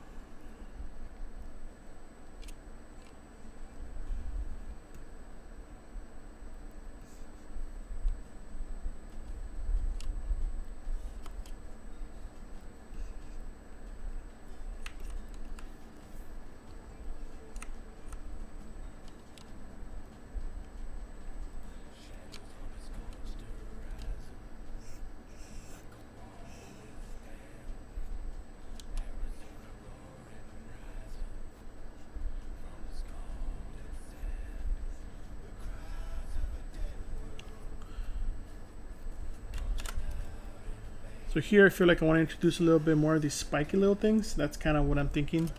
So here I feel like I want to introduce a little bit more of these spiky little things. That's kind of what I'm thinking.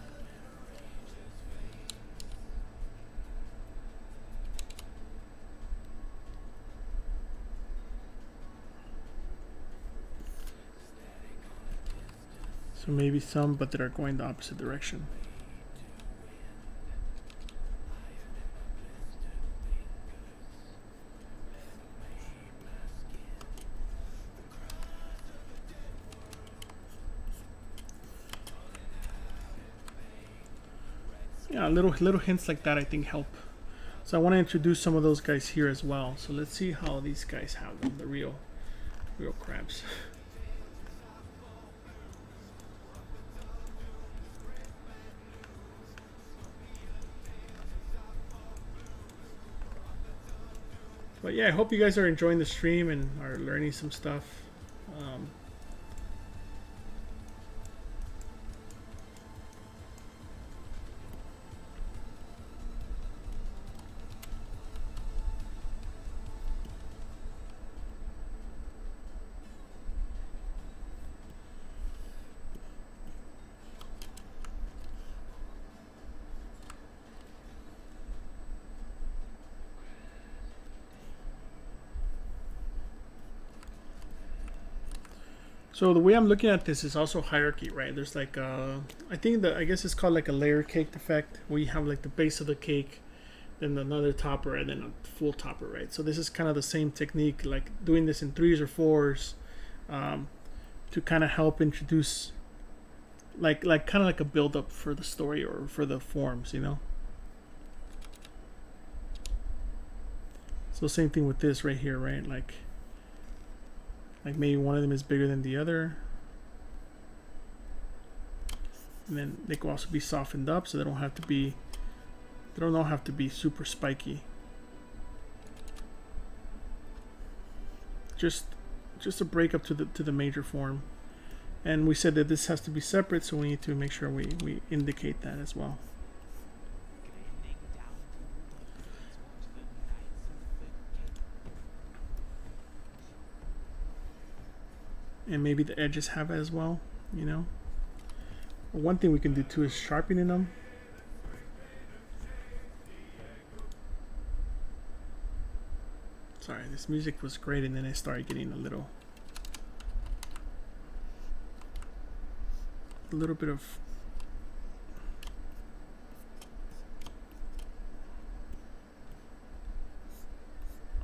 So maybe some, but that are going the opposite direction. Yeah, little hints like that I think help. So I want to introduce some of those guys here as well. So let's see how these guys have them, the real crabs. But yeah, I hope you guys are enjoying the stream and are learning some stuff. So the way I'm looking at this is also hierarchy, right? There's like I guess it's called like a layer cake effect, where you have like the base of the cake, then another topper, and then a full topper, right? So this is kind of the same technique, like doing this in threes or fours, to kind of help introduce, like kind of like a build up for the story or for the forms, you know. So same thing with this right here, right? Like maybe one of them is bigger than the other, and then they can also be softened up, so they don't have to be super spiky. Just a break up to the major form. And we said that this has to be separate, so we need to make sure we indicate that as well. And maybe the edges have it as well, you know. One thing we can do too is sharpening them. Sorry, this music was great, and then I started getting a little bit of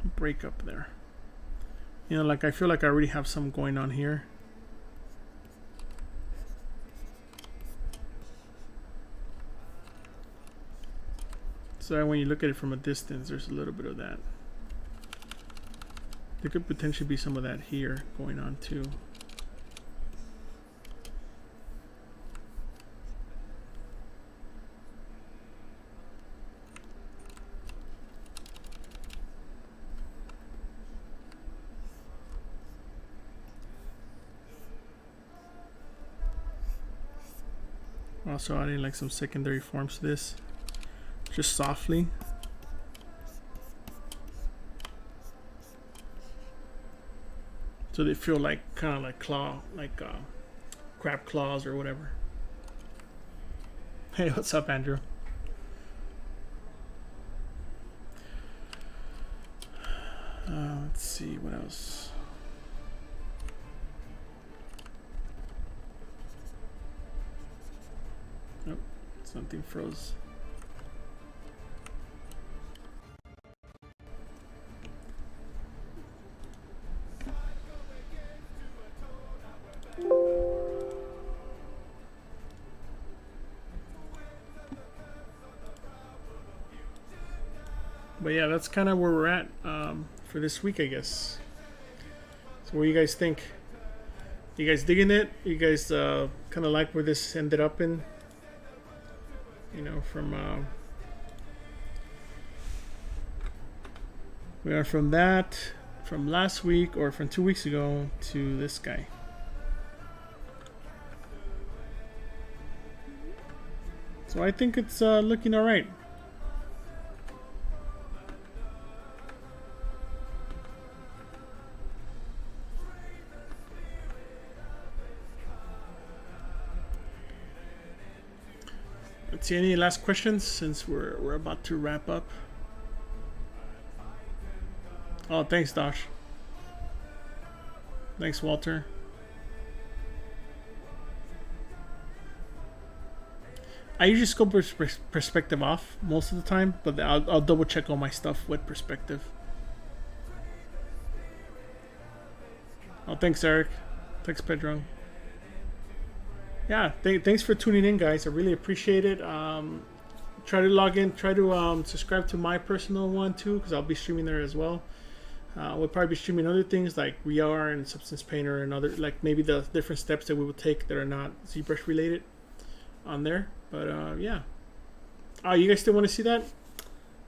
a breakup there. You know, like I feel like I already have some going on here. So when you look at it from a distance, there's a little bit of that. There could potentially be some of that here going on too. Also adding like some secondary forms to this, just softly. So they feel like kind of like crab claws or whatever. Hey, what's up, Andrew? Let's see what else. Oh, something froze. But yeah, that's kind of where we're at for this week, I guess. So what do you guys think? You guys digging it? You guys kind of like where this ended up in? You know, we are from that, from last week or from 2 weeks ago to this guy. So I think it's looking all right. Let's see, any last questions since we're about to wrap up? Oh, thanks, Dosh. Thanks, Walter. I usually scope perspective off most of the time, but I'll double check all my stuff with perspective. Oh, thanks, Eric. Thanks, Pedro. Yeah, thanks for tuning in, guys. I really appreciate it. Try to log in. Try to subscribe to my personal one too, because I'll be streaming there as well. We'll probably be streaming other things like ReAR and Substance Painter and other, like maybe the different steps that we will take that are not ZBrush related on there. But yeah. Oh, you guys still want to see that?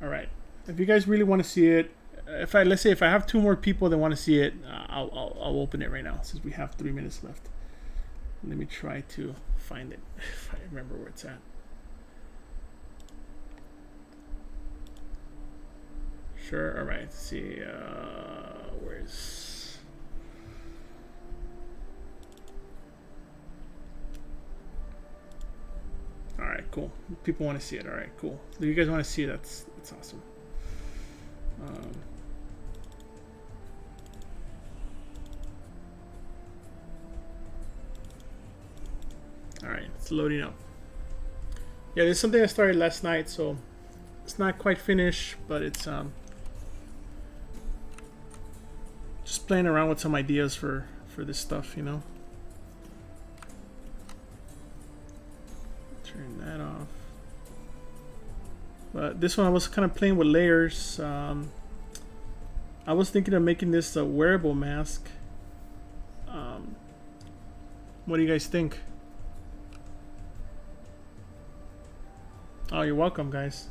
All right. If you guys really want to see it, let's say if I have 2 more people that want to see it, I'll open it right now since we have 3 minutes left. Let me try to find it if I remember where it's at. Sure. All right. Let's see. Where's? All right. Cool. People want to see it. All right. Cool. So you guys want to see it? That's awesome. It's loading up. Yeah, this is something I started last night, so it's not quite finished, but it's just playing around with some ideas for this stuff, you know. Turn that off. But this one I was kind of playing with layers. I was thinking of making this a wearable mask. What do you guys think? Oh, you're welcome, guys.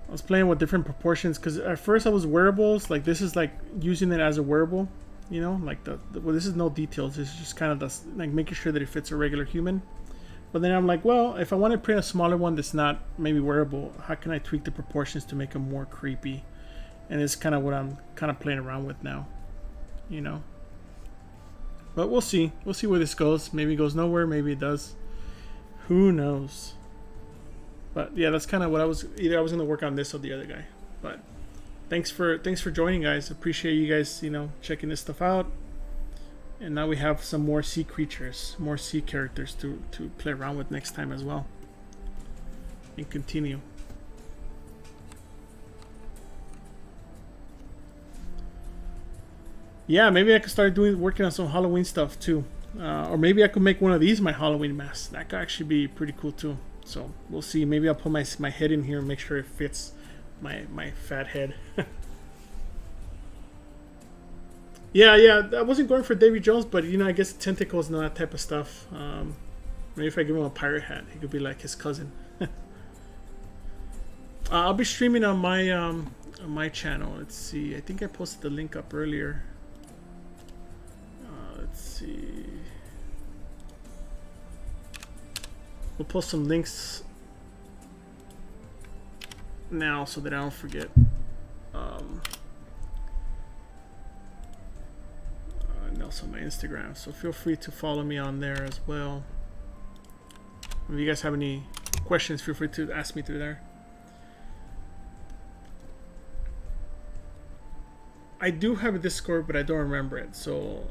I was playing with different proportions because at first I was wearables. Like this is like using it as a wearable, you know, like well, this is no details. It's just kind of the, like making sure that it fits a regular human. But then I'm like, well, if I want to print a smaller one that's not maybe wearable, how can I tweak the proportions to make them more creepy? And it's kind of what I'm kind of playing around with now, you know. But we'll see. We'll see where this goes. Maybe it goes nowhere. Maybe it does. Who knows? But yeah, that's kind of what I was. Either I was going to work on this or the other guy. But thanks for joining, guys. Appreciate you guys, you know, checking this stuff out. And now we have some more sea creatures, more sea characters to play around with next time as well. And continue. Yeah, maybe I could start working on some Halloween stuff too. Or maybe I could make one of these my Halloween masks. That could actually be pretty cool too. So we'll see. Maybe I'll put my head in here and make sure it fits my fat head. Yeah, I wasn't going for Davy Jones, but you know, I guess tentacles and all that type of stuff. Maybe if I give him a pirate hat, he could be like his cousin. I'll be streaming on my channel. Let's see. I think I posted the link up earlier. Let's see. We'll post some links now so that I don't forget. And also my Instagram, so feel free to follow me on there as well. If you guys have any questions, feel free to ask me through there. I do have a Discord, but I don't remember it, so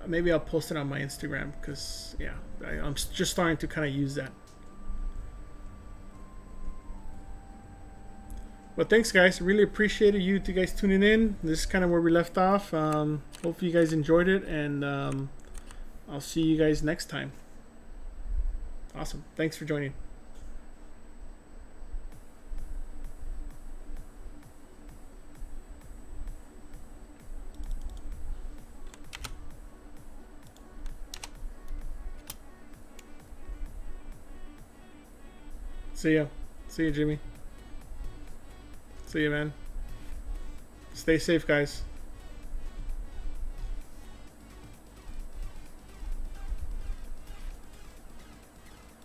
maybe I'll post it on my Instagram because yeah, I'm just starting to kind of use that. But thanks, guys. Really appreciate it. You guys tuning in. This is kind of where we left off. Hope you guys enjoyed it, and I'll see you guys next time. Awesome. Thanks for joining. See ya. See you, Jimmy. See you, man. Stay safe, guys.